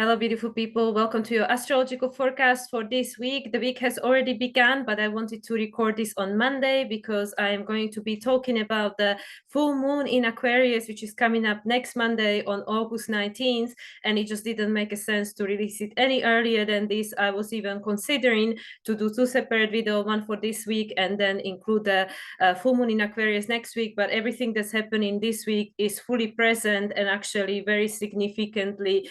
Hello, beautiful people. Welcome to your astrological forecast for this week. The week has already begun, but I wanted to record this on Monday because I am going to be talking about the full moon in Aquarius, which is coming up next Monday on August 19th. And it just didn't make a sense to release it any earlier than this. I was even considering to do two separate videos, one for this week and then include the full moon in Aquarius next week. But everything that's happening this week is fully present and actually very significantly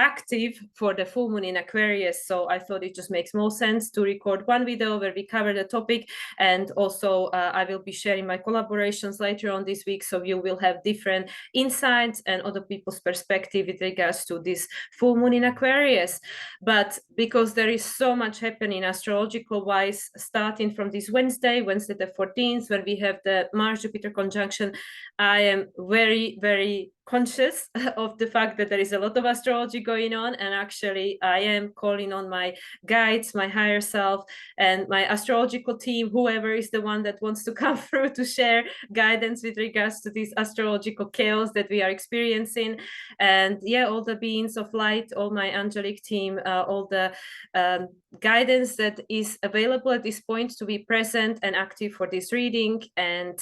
active for the full moon in Aquarius. So I thought it just makes more sense to record one video where we cover the topic. And also I will be sharing my collaborations later on this week. So you will have different insights and other people's perspective with regards to this full moon in Aquarius. But because there is so much happening astrological wise, starting from this Wednesday the 14th, when we have the Mars-Jupiter conjunction, I am very, very conscious of the fact that there is a lot of astrology going on, and actually I am calling on my guides, my higher self, and my astrological team, whoever is the one that wants to come through to share guidance with regards to this astrological chaos that we are experiencing. And yeah, all the beings of light, all my angelic team, all the guidance that is available at this point to be present and active for this reading. And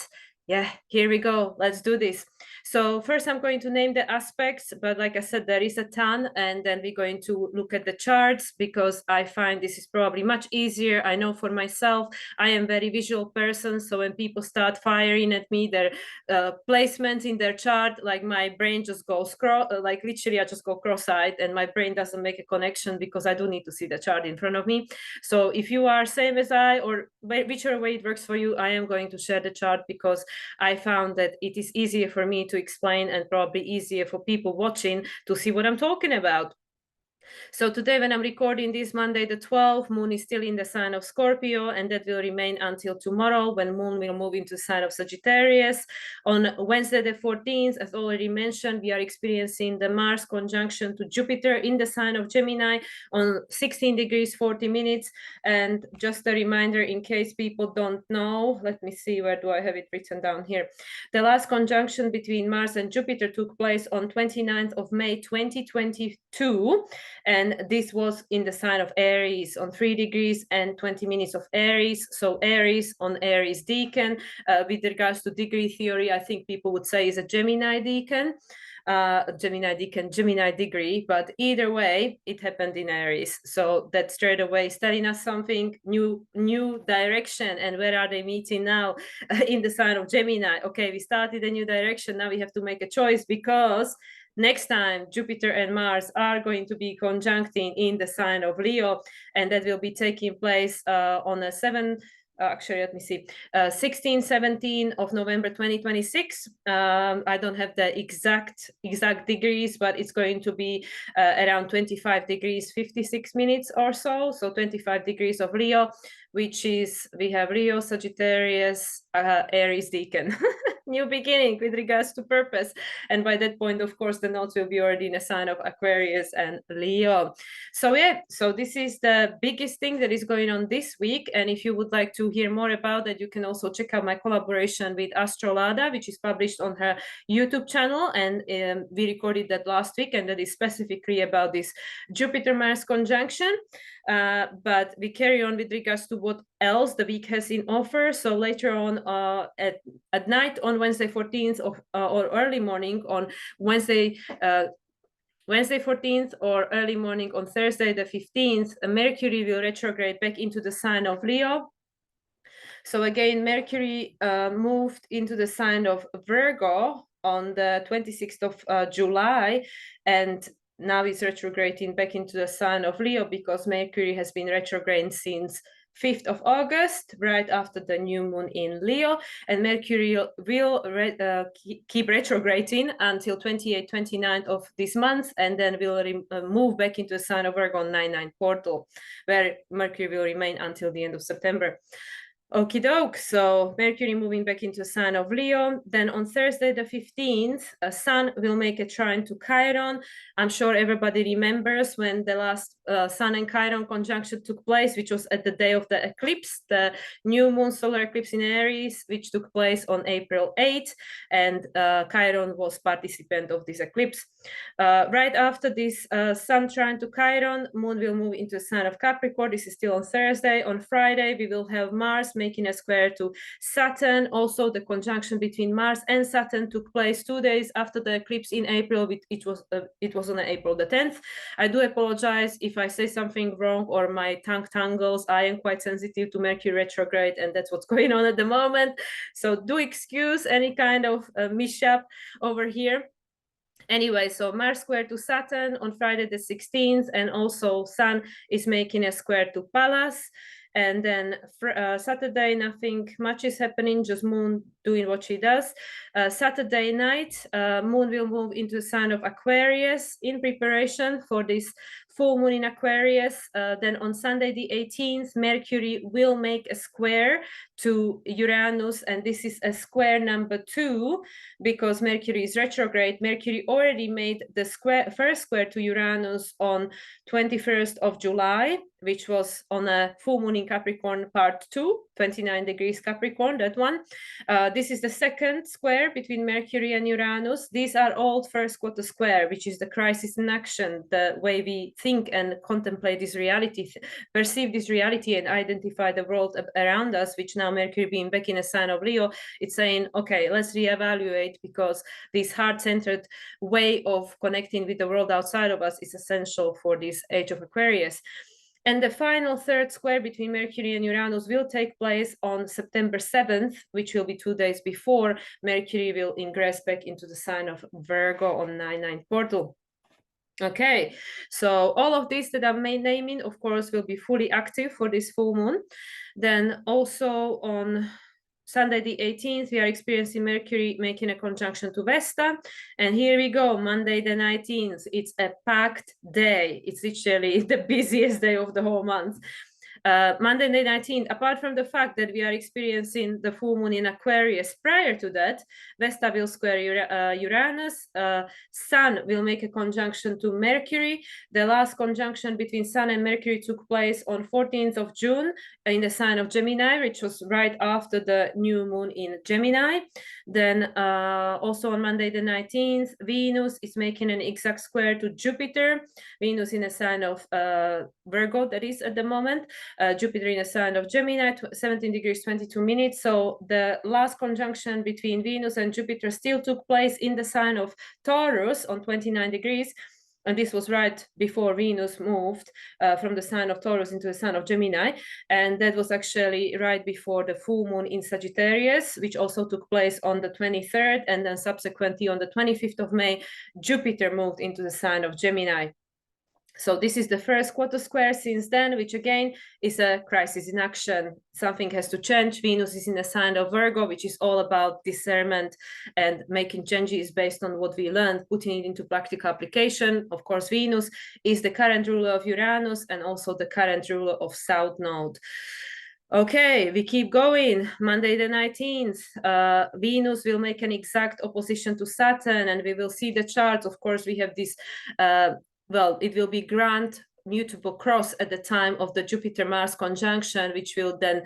yeah, here we go. Let's do this. So first I'm going to name the aspects, but like I said, there is a ton, and then we're going to look at the charts because I find this is probably much easier. I know for myself, I am a very visual person. So when people start firing at me, their placements in their chart, like my brain just goes like literally I just go cross-eyed and my brain doesn't make a connection because I do need to see the chart in front of me. So if you are same as I, or whichever way it works for you, I am going to share the chart because I found that it is easier for me to explain and probably easier for people watching to see what I'm talking about. So today when I'm recording this Monday the 12th, moon is still in the sign of Scorpio, and that will remain until tomorrow when moon will move into sign of Sagittarius. On Wednesday the 14th, as already mentioned, we are experiencing the Mars conjunction to Jupiter in the sign of Gemini on 16 degrees 40 minutes. And just a reminder in case people don't know, let me see, where do I have it written down here? The last conjunction between Mars and Jupiter took place on 29th of May 2022. And this was in the sign of Aries on 3 degrees and 20 minutes of Aries. So Aries on Aries decan. With regards to degree theory, I think people would say is a Gemini decan. Gemini degree, but either way, it happened in Aries. So that straight away is telling us something new direction. And where are they meeting now? In the sign of Gemini. Okay, we started a new direction. Now we have to make a choice because next time Jupiter and Mars are going to be conjuncting in the sign of Leo, and that will be taking place on a 16, 17 of November 2026. I don't have the exact degrees, but it's going to be around 25 degrees 56 minutes or so. So 25 degrees of Leo, which is, we have Leo, Sagittarius, Aries decan. New beginning with regards to purpose. And by that point, of course, the nodes will be already in a sign of Aquarius and Leo. So yeah, so this is the biggest thing that is going on this week. And if you would like to hear more about that, you can also check out my collaboration with Astrolada, which is published on her YouTube channel. And we recorded that last week, and that is specifically about this Jupiter-Mars conjunction. But we carry on with regards to what else the week has in offer. So later on at night on Wednesday 14th or early morning on Wednesday 14th or early morning on Thursday the 15th, Mercury will retrograde back into the sign of Leo. So again, Mercury moved into the sign of Virgo on the 26th of July, and now it's retrograding back into the sign of Leo because Mercury has been retrograde since 5th of August, right after the new moon in Leo, and Mercury will keep retrograding until 28th, 29th of this month, and then will move back into the sign of Virgo on 9/9 portal, where Mercury will remain until the end of September. Okie doke. So Mercury moving back into sign of Leo. Then on Thursday, the 15th, Sun will make a trine to Chiron. I'm sure everybody remembers when the last Sun and Chiron conjunction took place, which was at the day of the eclipse, the new moon solar eclipse in Aries, which took place on April 8th. And Chiron was participant of this eclipse. Right after this Sun trine to Chiron, Moon will move into the sign of Capricorn. This is still on Thursday. On Friday, we will have Mars making a square to Saturn. Also, the conjunction between Mars and Saturn took place 2 days after the eclipse in April. It was on April the 10th. I do apologize if I say something wrong or my tongue tangles. I am quite sensitive to Mercury retrograde, and that's what's going on at the moment. So do excuse any kind of mishap over here. Anyway, so Mars square to Saturn on Friday the 16th, and also Sun is making a square to Pallas. And then Saturday, nothing much is happening, just Moon doing what she does. Saturday night, Moon will move into the sign of Aquarius in preparation for this full moon in Aquarius. Then on Sunday the 18th, Mercury will make a square to Uranus, and this is a square number 2 because Mercury is retrograde. Mercury already made the first square to Uranus on 21st of July, which was on a full moon in Capricorn part 2, 29 degrees Capricorn, that one. This is the second square between Mercury and Uranus. These are all first quarter square, which is the crisis in action, the way we think and contemplate this reality, perceive this reality and identify the world around us, which now Mercury being back in a sign of Leo, it's saying, okay, let's reevaluate, because this heart-centered way of connecting with the world outside of us is essential for this age of Aquarius. And the final third square between Mercury and Uranus will take place on September 7th, which will be 2 days before Mercury will ingress back into the sign of Virgo on 9/9 portal. Okay, so all of this that I'm naming, of course, will be fully active for this full moon. Then also on Sunday the 18th, we are experiencing Mercury making a conjunction to Vesta. And here we go, Monday the 19th. It's a packed day. It's literally the busiest day of the whole month. Monday the 19th, apart from the fact that we are experiencing the full moon in Aquarius, prior to that, Vesta will square Uranus, Sun will make a conjunction to Mercury. The last conjunction between Sun and Mercury took place on 14th of June in the sign of Gemini, which was right after the new moon in Gemini. Then also on Monday the 19th, Venus is making an exact square to Jupiter. Venus in a sign of Virgo, that is at the moment. Jupiter in a sign of Gemini, 17 degrees 22 minutes. So the last conjunction between Venus and Jupiter still took place in the sign of Taurus on 29 degrees. And this was right before Venus moved from the sign of Taurus into the sign of Gemini. And that was actually right before the full moon in Sagittarius, which also took place on the 23rd. And then subsequently on the 25th of May, Jupiter moved into the sign of Gemini. So this is the first quarter square since then, which again is a crisis in action. Something has to change. Venus is in a sign of Virgo, which is all about discernment and making changes based on what we learned, putting it into practical application. Of course, Venus is the current ruler of Uranus and also the current ruler of South Node. Okay, we keep going. Monday the 19th, Venus will make an exact opposition to Saturn, and we will see the chart. Of course, we have this well, it will be grand mutable cross at the time of the Jupiter-Mars conjunction, which will then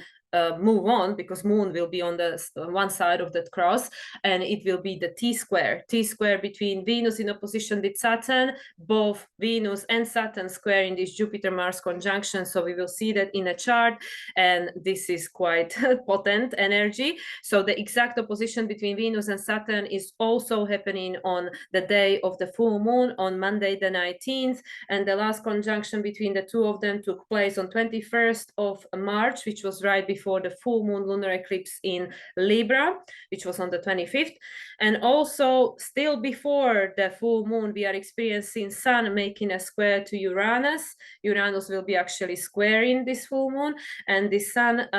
move on because Moon will be on the one side of that cross, and it will be the T-square between Venus in opposition with Saturn, both Venus and Saturn squaring this Jupiter-Mars conjunction. So we will see that in a chart, and this is quite potent energy. So the exact opposition between Venus and Saturn is also happening on the day of the full moon on Monday the 19th, and the last conjunction between the two of them took place on 21st of March, which was right before the full moon lunar eclipse in Libra, which was on the 25th. And also still before the full moon, we are experiencing Sun making a square to Uranus. Uranus will be actually squaring this full moon, and the Sun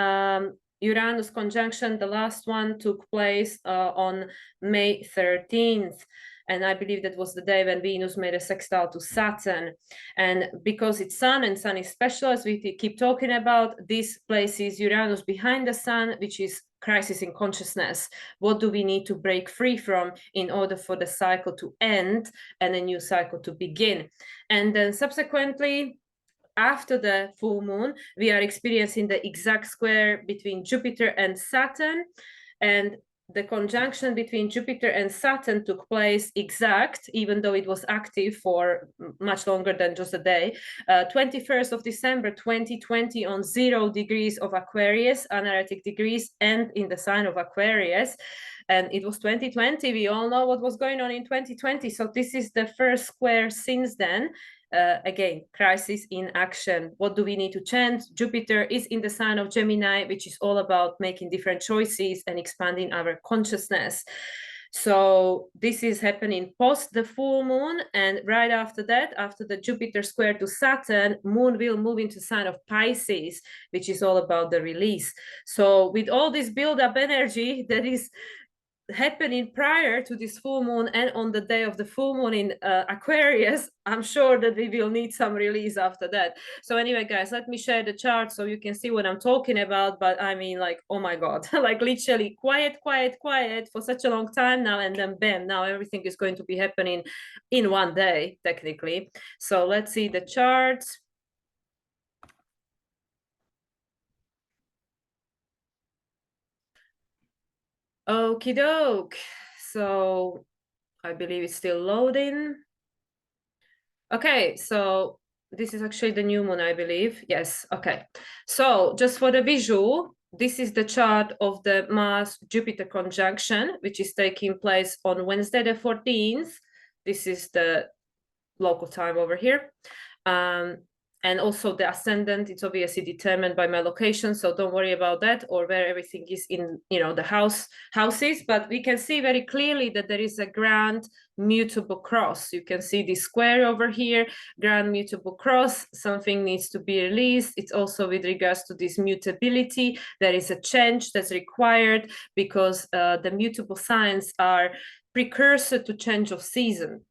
Uranus conjunction, the last one, took place on May 13th. And I believe that was the day when Venus made a sextile to Saturn. And because it's Sun and Sun is special, as we keep talking about, this places Uranus behind the Sun, which is crisis in consciousness. What do we need to break free from in order for the cycle to end and a new cycle to begin? And then subsequently, after the full moon, we are experiencing the exact square between Jupiter and Saturn. And the conjunction between Jupiter and Saturn took place exact, even though it was active for much longer than just a day, 21st of December 2020 on 0 degrees of Aquarius, anaretic degrees, and in the sign of Aquarius. And it was 2020. We all know what was going on in 2020. So this is the first square since then. Again, crisis in action. What do we need to change? Jupiter is in the sign of Gemini, which is all about making different choices and expanding our consciousness. So this is happening post the full moon, and right after that, after the Jupiter square to Saturn, moon will move into sign of Pisces, which is all about the release. So with all this build-up energy that is happening prior to this full moon and on the day of the full moon in Aquarius, I'm sure that we will need some release after that. So anyway, guys, let me share the chart so you can see what I'm talking about. But I mean, like, oh my God, like literally quiet for such a long time now, and then bam, now everything is going to be happening in one day, technically. So let's see the charts. Okie doke. So I believe it's still loading. Okay, so this is actually the new moon, I believe. Yes, okay. So just for the visual, this is the chart of the Mars-Jupiter conjunction, which is taking place on Wednesday the 14th. This is the local time over here. And also the ascendant, it's obviously determined by my location, so don't worry about that, or where everything is in, you know, the houses. But we can see very clearly that there is a grand mutable cross. You can see this square over here, grand mutable cross. Something needs to be released. It's also with regards to this mutability. There is a change that's required because the mutable signs are precursor to change of season.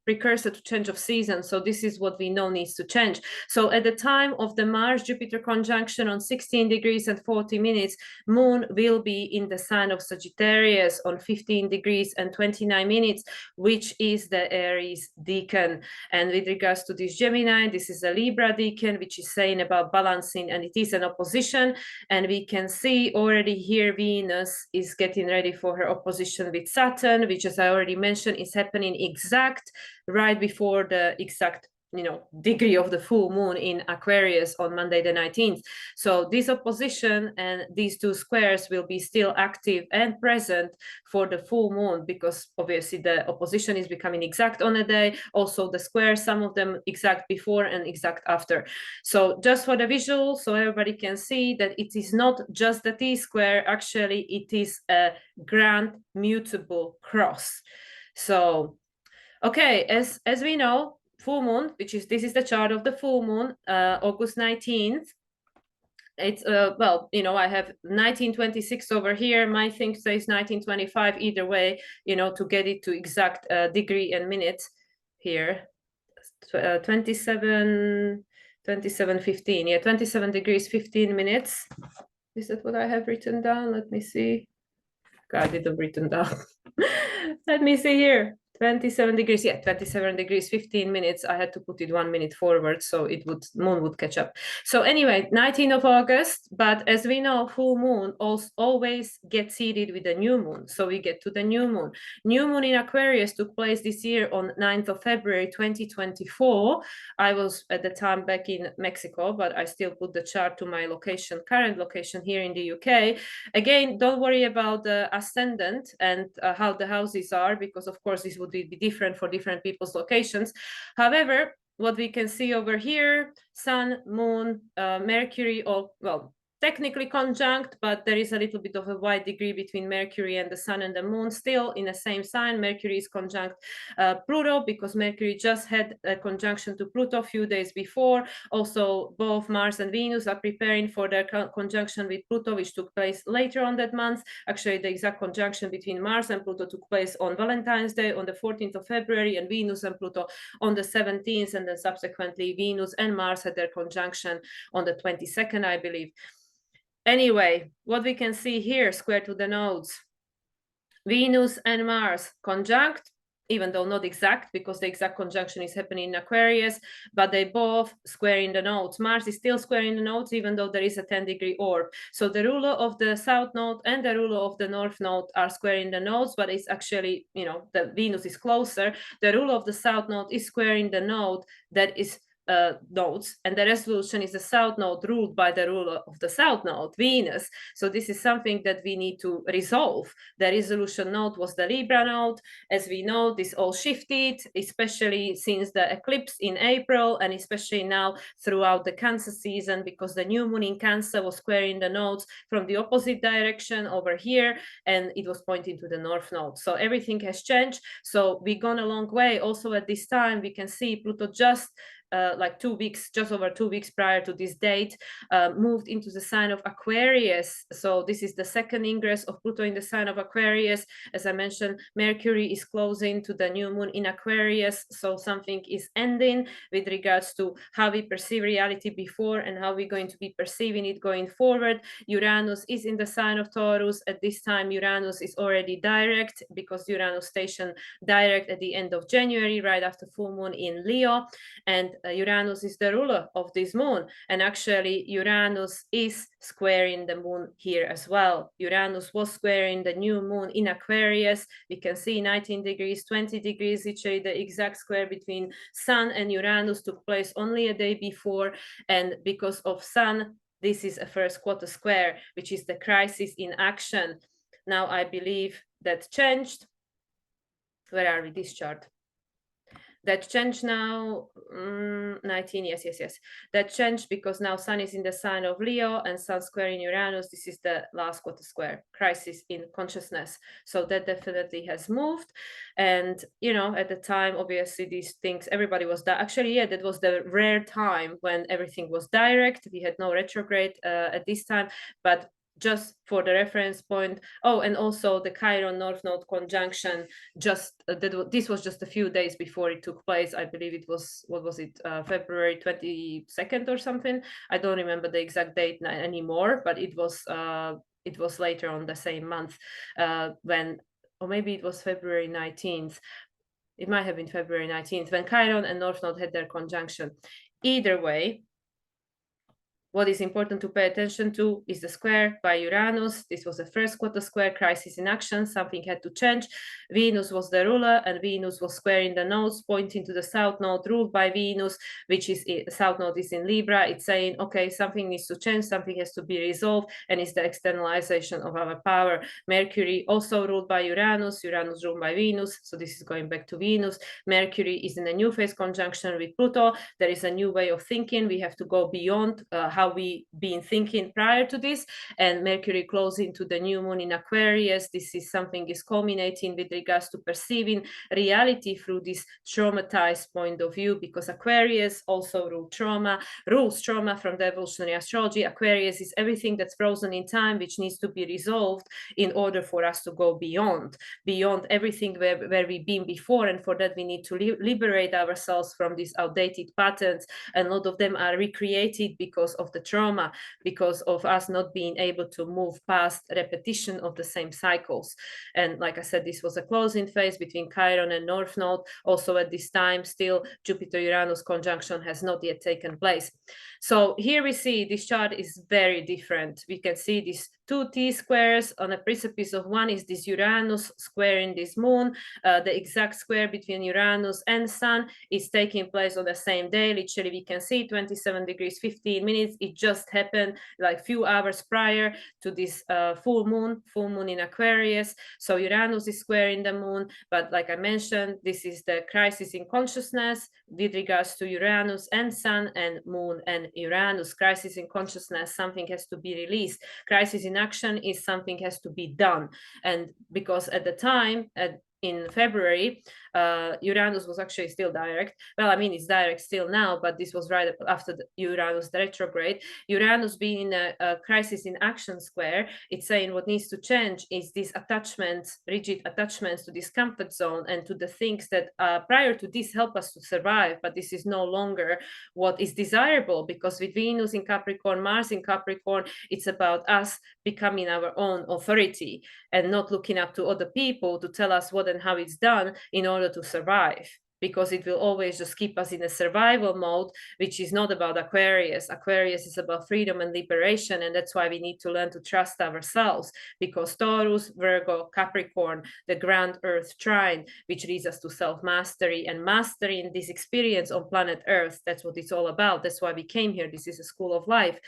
So this is what we know needs to change. So at the time of the Mars-Jupiter conjunction on 16 degrees and 40 minutes, moon will be in the sign of Sagittarius on 15 degrees and 29 minutes, which is the Aries decan. And with regards to this Gemini, this is a Libra decan, which is saying about balancing, and it is an opposition. And we can see already here Venus is getting ready for her opposition with Saturn, which, as I already mentioned, is happening exact right before the exact degree of the full moon in Aquarius on Monday the 19th. So this opposition and these two squares will be still active and present for the full moon, because obviously the opposition is becoming exact on a day, also the squares, some of them exact before and exact after. So just for the visual, so everybody can see that it is not just the T-square, actually it is a grand mutable cross. So okay, as we know, full moon, this is the chart of the full moon, August 19th. It's well, I have 1926 over here. My thing says 1925. Either way, to get it to exact degree and minute here. 27:15. Yeah, 27 degrees 15 minutes. Is that what I have written down? Let me see. I didn't written down. Let me see here. 27 degrees, yeah, 27 degrees, 15 minutes. I had to put it 1 minute forward so moon would catch up. So anyway, 19th of August, but as we know, full moon always gets seeded with a new moon. So we get to the new moon. New moon in Aquarius took place this year on 9th of February, 2024. I was at the time back in Mexico, but I still put the chart to my location, current location here in the UK. Again, don't worry about the ascendant and how the houses are, because of course this would be different for different people's locations. However, what we can see over here, Sun, Moon, Mercury, or well, technically conjunct, but there is a little bit of a wide degree between Mercury and the Sun and the Moon still in the same sign. Mercury is conjunct Pluto because Mercury just had a conjunction to Pluto a few days before. Also, both Mars and Venus are preparing for their conjunction with Pluto, which took place later on that month. Actually, the exact conjunction between Mars and Pluto took place on Valentine's Day on the 14th of February, and Venus and Pluto on the 17th, and then subsequently Venus and Mars had their conjunction on the 22nd, I believe. Anyway, what we can see here, square to the nodes, Venus and Mars conjunct, even though not exact, because the exact conjunction is happening in Aquarius, but they both square in the nodes. Mars is still squaring the nodes, even though there is a 10-degree orb. So the ruler of the south node and the ruler of the north node are squaring the nodes, but it's actually, you know, the Venus is closer. The ruler of the south node is squaring the node that is nodes, and the resolution is the south node ruled by the ruler of the south node, Venus. So this is something that we need to resolve. The resolution node was the Libra node. As we know, this all shifted, especially since the eclipse in April, and especially now throughout the Cancer season, because the new moon in Cancer was squaring the nodes from the opposite direction over here, and it was pointing to the north node. So everything has changed. So we've gone a long way. Also at this time, we can see Pluto just like 2 weeks, just over 2 weeks prior to this date, moved into the sign of Aquarius. So this is the second ingress of Pluto in the sign of Aquarius. As I mentioned, Mercury is closing to the new moon in Aquarius. So something is ending with regards to how we perceive reality before and how we're going to be perceiving it going forward. Uranus is in the sign of Taurus. At this time, Uranus is already direct because Uranus stationed direct at the end of January, right after full moon in Leo. And Uranus is the ruler of this moon, and actually Uranus is squaring the moon here as well. Uranus was squaring the new moon in Aquarius. We can see 19 degrees, 20 degrees, literally the exact square between Sun and Uranus took place only a day before, and because of Sun, this is a first quarter square, which is the crisis in action. Now I believe that changed. Where are we? This chart. That changed now, 19, yes. That changed because now Sun is in the sign of Leo and Sun square in Uranus. This is the last quarter square, crisis in consciousness. So that definitely has moved. And, you know, at the time, obviously these things, everybody was actually, yeah, that was the rare time when everything was direct. We had no retrograde at this time, but just for the reference point. Oh, and also the Chiron North Node conjunction, just this was just a few days before it took place. I believe it was, what was it, February 22nd or something. I don't remember the exact date anymore, but it was later on the same month when, or maybe it was February 19th. It might have been February 19th when Chiron and North Node had their conjunction. Either way, what is important to pay attention to is the square by Uranus. This was the first quarter square, crisis in action. Something had to change. Venus was the ruler, and Venus was squaring the nodes, pointing to the south node ruled by Venus, which is south node is in Libra. It's saying, okay, something needs to change, something has to be resolved, and it's the externalization of our power. Mercury also ruled by Uranus, Uranus ruled by Venus. So this is going back to Venus. Mercury is in a new phase conjunction with Pluto. There is a new way of thinking. We have to go beyond how we been thinking prior to this, and Mercury closing to the new moon in Aquarius. This is something is culminating with regards to perceiving reality through this traumatized point of view, because Aquarius also rules trauma from the evolutionary astrology. Aquarius is everything that's frozen in time, which needs to be resolved in order for us to go beyond everything where we've been before, and for that we need to liberate ourselves from these outdated patterns, and a lot of them are recreated because of the trauma, because of us not being able to move past repetition of the same cycles. And like I said, this was a closing phase between Chiron and North Node. Also at this time, still Jupiter-Uranus conjunction has not yet taken place. So here we see this chart is very different. We can see this two T-squares on a precipice of one is this Uranus squaring this moon. The exact square between Uranus and Sun is taking place on the same day. Literally, we can see 27 degrees 15 minutes. It just happened like few hours prior to this full moon in Aquarius. So Uranus is squaring the moon, but like I mentioned, this is the crisis in consciousness with regards to Uranus and Sun and Moon and Uranus. Crisis in consciousness, something has to be released. Crisis in action is something has to be done. And because at the time, in February, Uranus was actually still direct. Well, I mean, it's direct still now, but this was right after the Uranus retrograde. Uranus being in a crisis in action square, it's saying what needs to change is these attachments, rigid attachments to this comfort zone and to the things that prior to this help us to survive, but this is no longer what is desirable, because with Venus in Capricorn, Mars in Capricorn, it's about us becoming our own authority and not looking up to other people to tell us what and how it's done in order to survive, because it will always just keep us in a survival mode, which is not about Aquarius. Aquarius is about freedom and liberation, and that's why we need to learn to trust ourselves, because Taurus, Virgo, Capricorn, the grand earth trine, which leads us to self-mastery and mastering this experience on planet Earth. That's what it's all about. That's why we came here. This is a school of life.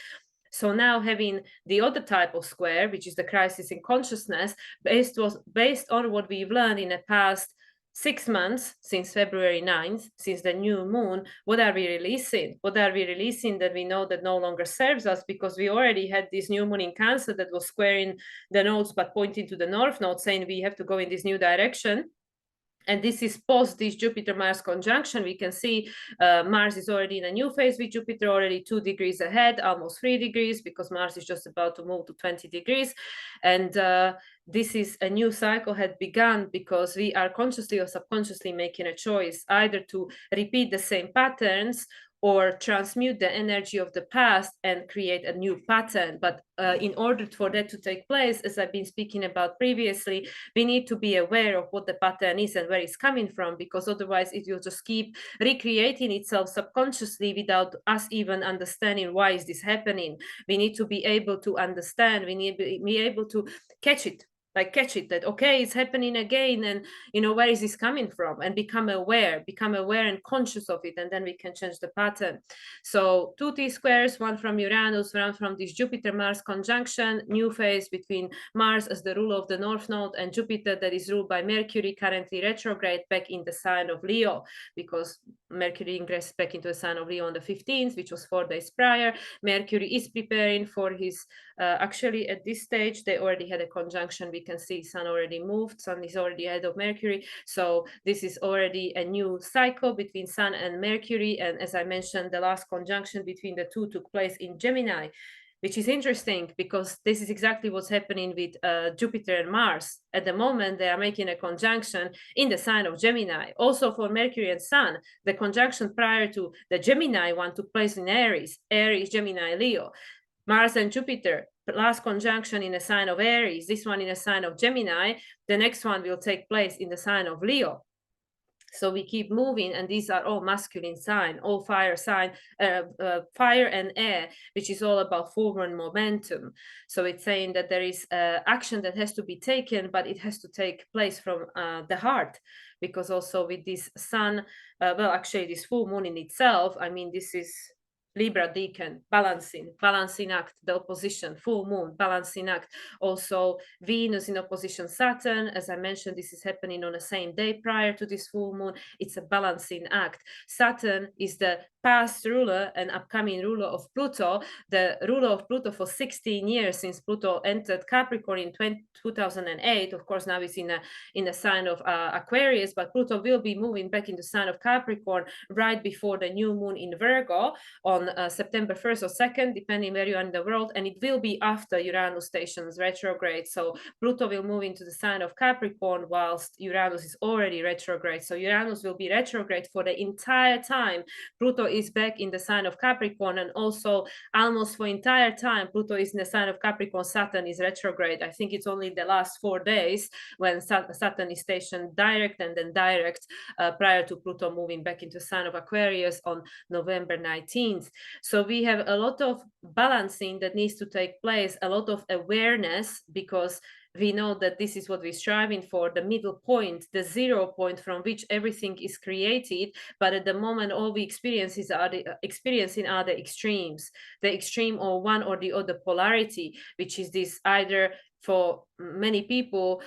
So now having the other type of square, which is the crisis in consciousness, based on what we've learned in the past 6 months, since February 9th, since the new moon, what are we releasing? What are we releasing that we know that no longer serves us, because we already had this new moon in Cancer that was squaring the nodes but pointing to the north node, saying we have to go in this new direction. And this is post this Jupiter-Mars conjunction. We can see Mars is already in a new phase with Jupiter, already 2 degrees ahead, almost 3 degrees, because Mars is just about to move to 20 degrees. And this is a new cycle had begun, because we are consciously or subconsciously making a choice either to repeat the same patterns or transmute the energy of the past and create a new pattern. But in order for that to take place, as I've been speaking about previously, we need to be aware of what the pattern is and where it's coming from, because otherwise it will just keep recreating itself subconsciously without us even understanding why is this happening. We need to be able to understand, we need to be able to catch it, that okay, it's happening again, and where is this coming from, and become aware and conscious of it, and then we can change the pattern. So 2 T-squares, one from Uranus, one from this Jupiter-Mars conjunction, new phase between Mars as the ruler of the north node and Jupiter that is ruled by Mercury, currently retrograde back in the sign of Leo, because Mercury ingressed back into the sign of Leo on the 15th, which was 4 days prior. Mercury is preparing for his actually at this stage they already had a conjunction. We can see Sun already moved, Sun is already ahead of Mercury, so this is already a new cycle between Sun and Mercury. And as I mentioned, the last conjunction between the two took place in Gemini, which is interesting because this is exactly what's happening with Jupiter and Mars. At the moment, they are making a conjunction in the sign of Gemini. Also for Mercury and Sun, the conjunction prior to the Gemini one took place in Aries, Gemini, Leo. Mars and Jupiter, last conjunction in a sign of Aries, this one in a sign of Gemini, the next one will take place in the sign of Leo. So we keep moving, and these are all masculine sign, all fire sign, fire and air, which is all about forward momentum. So it's saying that there is action that has to be taken, but it has to take place from the heart, because also with this Sun, well, actually this full moon in itself, I mean, this is Libra Decan, balancing act, the opposition, full moon, balancing act. Also Venus in opposition Saturn, as I mentioned, this is happening on the same day prior to this full moon. It's a balancing act. Saturn is the past ruler and upcoming ruler of Pluto, the ruler of Pluto for 16 years since Pluto entered Capricorn in 2008. Of course, now it's in a sign of Aquarius, but Pluto will be moving back into sign of Capricorn right before the new moon in Virgo on September 1st or 2nd, depending where you are in the world, and it will be after Uranus stations retrograde. So Pluto will move into the sign of Capricorn whilst Uranus is already retrograde. So Uranus will be retrograde for the entire time Pluto is back in the sign of Capricorn, and also almost for entire time Pluto is in the sign of Capricorn, Saturn is retrograde. I think it's only the last 4 days when Saturn is stationed direct and then direct prior to Pluto moving back into sign of Aquarius on November 19th. So we have a lot of balancing that needs to take place, a lot of awareness, because we know that this is what we're striving for, the middle point, the 0 point from which everything is created. But at the moment, all we experiencing are the extremes, the extreme or one or the other polarity, which is this either for many people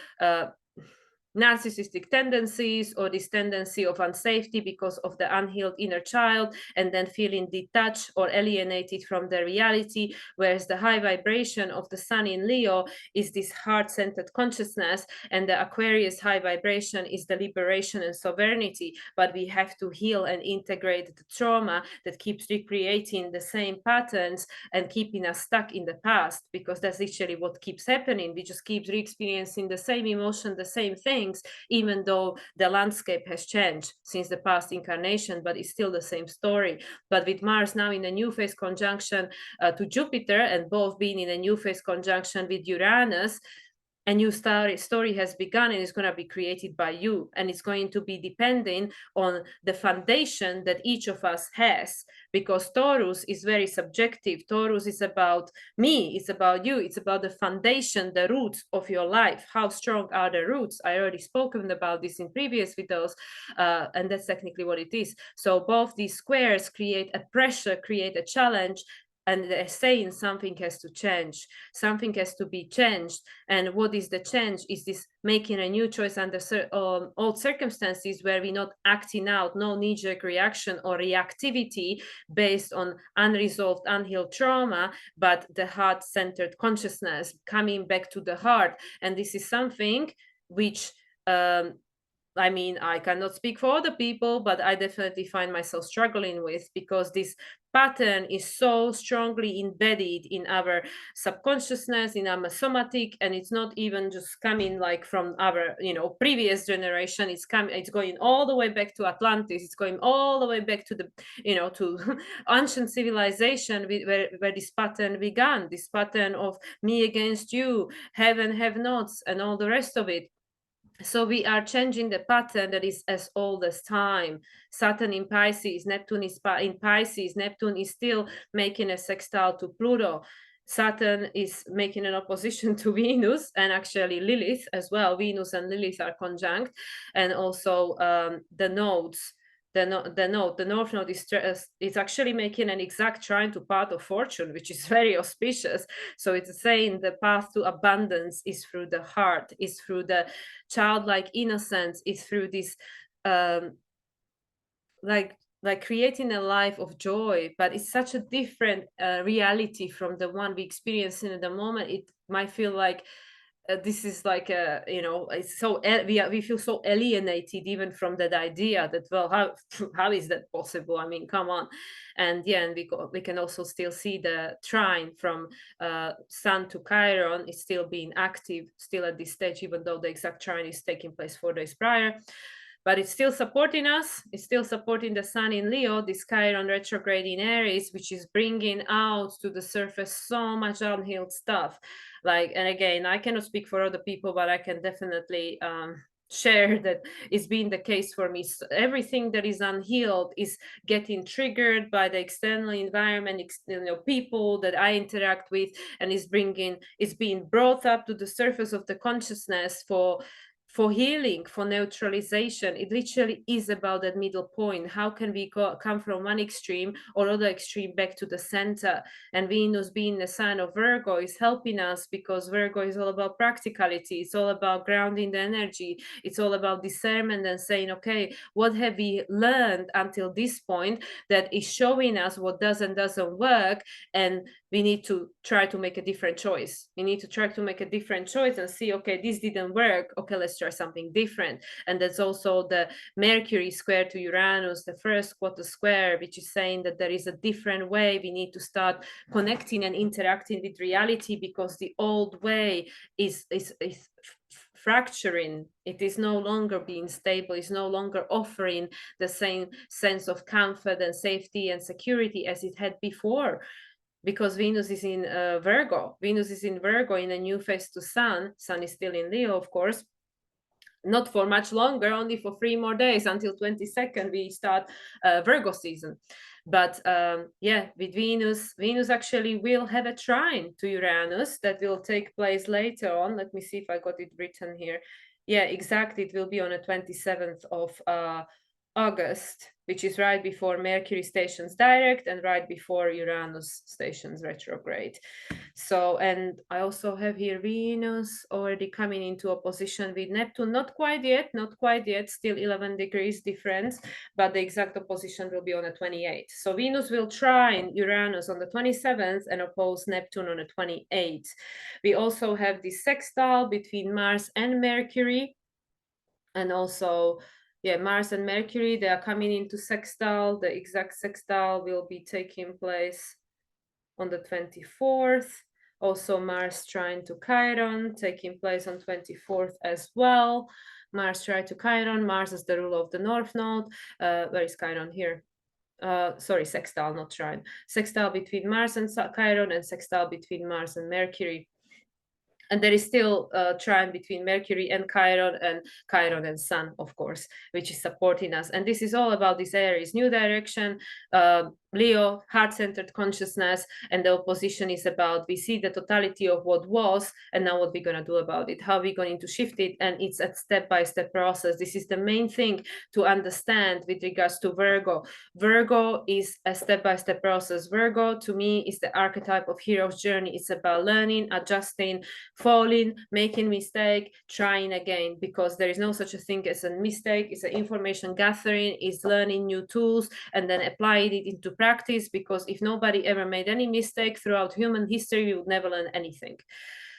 narcissistic tendencies, or this tendency of unsafety because of the unhealed inner child, and then feeling detached or alienated from the reality. Whereas the high vibration of the sun in Leo is this heart-centered consciousness, and the Aquarius high vibration is the liberation and sovereignty. But we have to heal and integrate the trauma that keeps recreating the same patterns and keeping us stuck in the past, because that's literally what keeps happening. We just keep re-experiencing the same emotion, the same thing, even though the landscape has changed since the past incarnation, but it's still the same story. But with Mars now in a new phase conjunction to Jupiter, and both being in a new phase conjunction with Uranus, a new story has begun, and it's going to be created by you, and it's going to be depending on the foundation that each of us has, because Taurus is very subjective. Taurus is about me, it's about you, it's about the foundation, the roots of your life. How strong are the roots? I already spoken about this in previous videos, and that's technically what it is. So both these squares create a pressure, create a challenge, and they're saying something has to change, something has to be changed. And what is the change? Is this making a new choice under old circumstances, where we're not acting out, no knee-jerk reaction or reactivity based on unresolved, unhealed trauma, but the heart-centered consciousness, coming back to the heart. And this is something which I mean, I cannot speak for other people, but I definitely find myself struggling with, because this pattern is so strongly embedded in our subconsciousness, in our somatic, and it's not even just coming like from our, previous generation. It's going all the way back to Atlantis. It's going all the way back to the, to ancient civilization, where this pattern began, this pattern of me against you, have and have nots, and all the rest of it. So we are changing the pattern that is as old as time. Saturn in Pisces, Neptune is in Pisces. Neptune is still making a sextile to Pluto. Saturn is making an opposition to Venus, and actually Lilith as well. Venus and Lilith are conjunct, and also the nodes. The North Node is actually making an exact trine to path of fortune, which is very auspicious. So it's saying the path to abundance is through the heart, is through the childlike innocence, is through this like creating a life of joy. But it's such a different reality from the one we experience in the moment. It might feel like this is like it's so we feel so alienated even from that idea that, well, how is that possible? I mean, come on. And yeah, and we can also still see the trine from Sun to Chiron is still being active still at this stage, even though the exact trine is taking place 4 days prior. But it's still supporting us. It's still supporting the sun in Leo, this Chiron retrograde in Aries, which is bringing out to the surface so much unhealed stuff. And again, I cannot speak for other people, but I can definitely share that it's been the case for me. So everything that is unhealed is getting triggered by the external environment, people that I interact with, and it's being brought up to the surface of the consciousness for healing, for neutralization. It literally is about that middle point. How can we come from one extreme or other extreme back to the center? And Venus, being the sign of Virgo, is helping us, because Virgo is all about practicality. It's all about grounding the energy. It's all about discernment and saying, okay, what have we learned until this point that is showing us what doesn't work, and we need to try to make a different choice. We need to try to make a different choice and see, okay, this didn't work. Okay, let's try something different. And that's also the Mercury square to Uranus, the first quarter square, which is saying that there is a different way. We need to start connecting and interacting with reality, because the old way is fracturing. It is no longer being stable. It's no longer offering the same sense of comfort and safety and security as it had before, because Venus is in Virgo. Venus is in Virgo in a new phase to Sun. Sun is still in Leo, of course. not for much longer, only for 3 more days until 22nd we start Virgo season. But yeah, with Venus actually will have a trine to Uranus that will take place later on. Let me see if I got it written here. Yeah, exactly. It will be on the 27th of August, which is right before Mercury stations direct and right before Uranus stations retrograde. So, and I also have here Venus already coming into opposition with Neptune. Not quite yet, still 11 degrees difference, but the exact opposition will be on the 28th. So Venus will trine Uranus on the 27th and oppose Neptune on the 28th. We also have the sextile between Mars and Mercury, and also Mars and Mercury, they are coming into sextile. The exact sextile will be taking place on the 24th. Also Mars trine to Chiron, taking place on 24th as well. Mars trine to Chiron. Mars is the ruler of the North Node. Where is Chiron? Here. Sorry, sextile, not trine. Sextile between Mars and Chiron, and sextile between Mars and Mercury. And there is still a trine between Mercury and Chiron and Sun, of course, which is supporting us. And this is all about this Aries new direction, Leo, heart-centered consciousness, and the opposition is about, we see the totality of what was, and now what we're going to do about it, how we're going to shift it, and it's a step-by-step process. This is the main thing to understand with regards to Virgo. Virgo is a step-by-step process. Virgo, to me, is the archetype of hero's journey. It's about learning, adjusting, falling, making mistake, trying again, because there is no such a thing as a mistake. It's an information gathering, it's learning new tools, and then applying it into practice, because if nobody ever made any mistake throughout human history, we would never learn anything.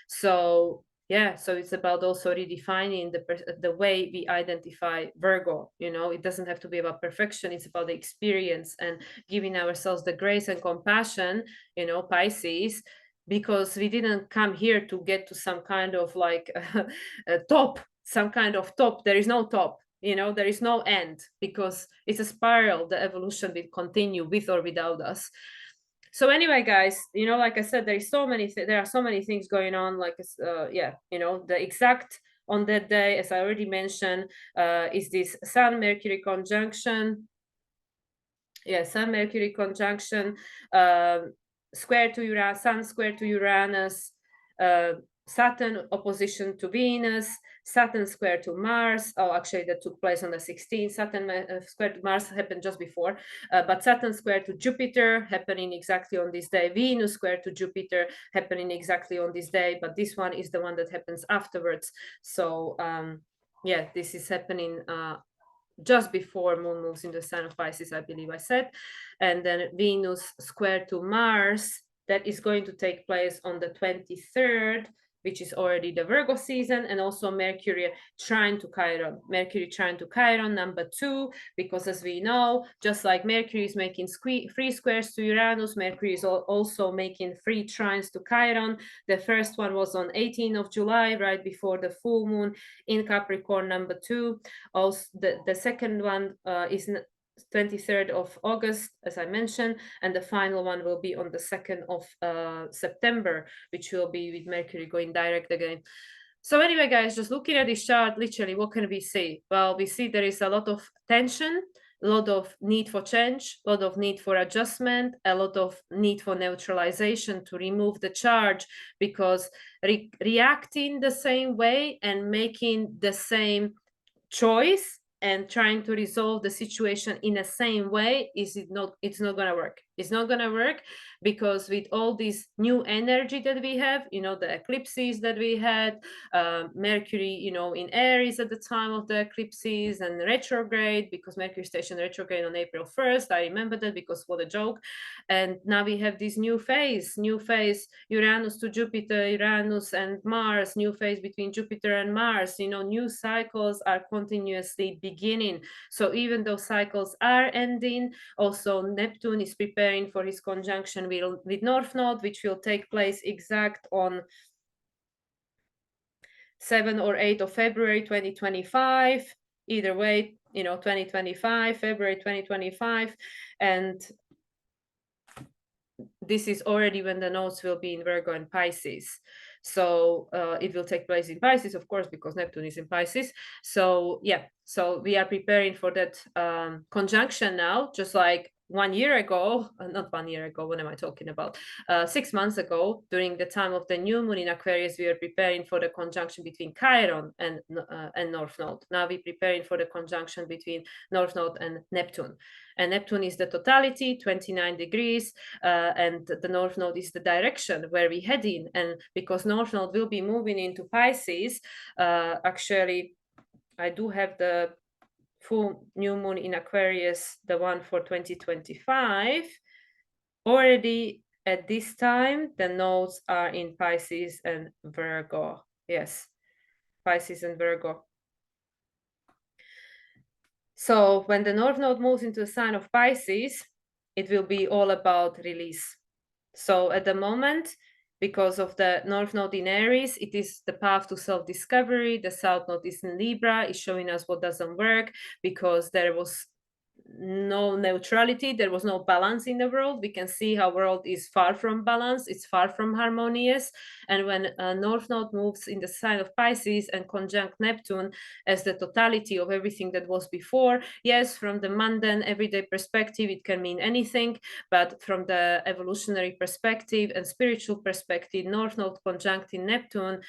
So yeah, so it's about also redefining the way we identify Virgo. You know, it doesn't have to be about perfection, it's about the experience and giving ourselves the grace and compassion, you know, Pisces, because we didn't come here to get to some kind of like a top, some kind of top. There is no top, you know, there is no end, because it's a spiral. The evolution will continue with or without us. So anyway, guys, you know, like I said, there are so many things going on, like yeah, you know, the exact on that day, as I already mentioned, is this Sun Mercury conjunction. Yeah, Sun Mercury conjunction, square to Uranus, Sun square to Uranus, Saturn opposition to Venus, Saturn square to Mars. Oh, actually, that took place on the 16th. Saturn square to Mars happened just before, but Saturn square to Jupiter happening exactly on this day. Venus square to Jupiter happening exactly on this day, but this one is the one that happens afterwards. So yeah, this is happening just before moon moves in the sign of Pisces, I believe I said. And then Venus square to Mars, that is going to take place on the 23rd, which is already the Virgo season, and also Mercury trine to Chiron. Mercury trine to Chiron, number 2, because as we know, just like Mercury is making 3 squares to Uranus, Mercury is also making 3 trines to Chiron. The first one was on 18th of July, right before the full moon in Capricorn, number 2. Also, the second one is 23rd of August, as I mentioned, and the final one will be on the 2nd of September, which will be with Mercury going direct again. So anyway, guys, just looking at this chart, literally, what can we see? Well, we see there is a lot of tension, a lot of need for change, a lot of need for adjustment, a lot of need for neutralization to remove the charge, because reacting the same way and making the same choice and trying to resolve the situation in the same way it's not gonna work. It's not gonna work, because with all this new energy that we have, you know, the eclipses that we had, Mercury, you know, in Aries at the time of the eclipses, and retrograde, because Mercury station retrograde on April 1st. I remember that, because what a joke. And now we have this new phase, Uranus to Jupiter, Uranus and Mars, new phase between Jupiter and Mars. You know, new cycles are continuously beginning. So even though cycles are ending, also Neptune is preparing for his conjunction with North Node, which will take place exact on 7 or 8 of February 2025. Either way, you know, 2025, February 2025. And this is already when the nodes will be in Virgo and Pisces. So it will take place in Pisces, of course, because Neptune is in Pisces. So yeah, so we are preparing for that conjunction now, just like 1 year ago, not 1 year ago, what am I talking about? 6 months ago, during the time of the new moon in Aquarius, we were preparing for the conjunction between Chiron and North Node. Now we're preparing for the conjunction between North Node and Neptune. And Neptune is the totality, 29 degrees, and the North Node is the direction where we head in. And because North Node will be moving into Pisces, actually, I do have the full new moon in Aquarius, the one for 2025. Already at this time, the nodes are in Pisces and Virgo. Yes, Pisces and Virgo. So when the North Node moves into the sign of Pisces, it will be all about release. So at the moment, because of the North Node in Aries, it is the path to self-discovery. The South Node is in Libra, is showing us what doesn't work, because there was no neutrality, there was no balance in the world. We can see how world is far from balance, it's far from harmonious. And when North Node moves in the sign of Pisces and conjunct Neptune as the totality of everything that was before, yes, from the mundane everyday perspective it can mean anything, but from the evolutionary perspective and spiritual perspective, North Node conjuncting Neptune,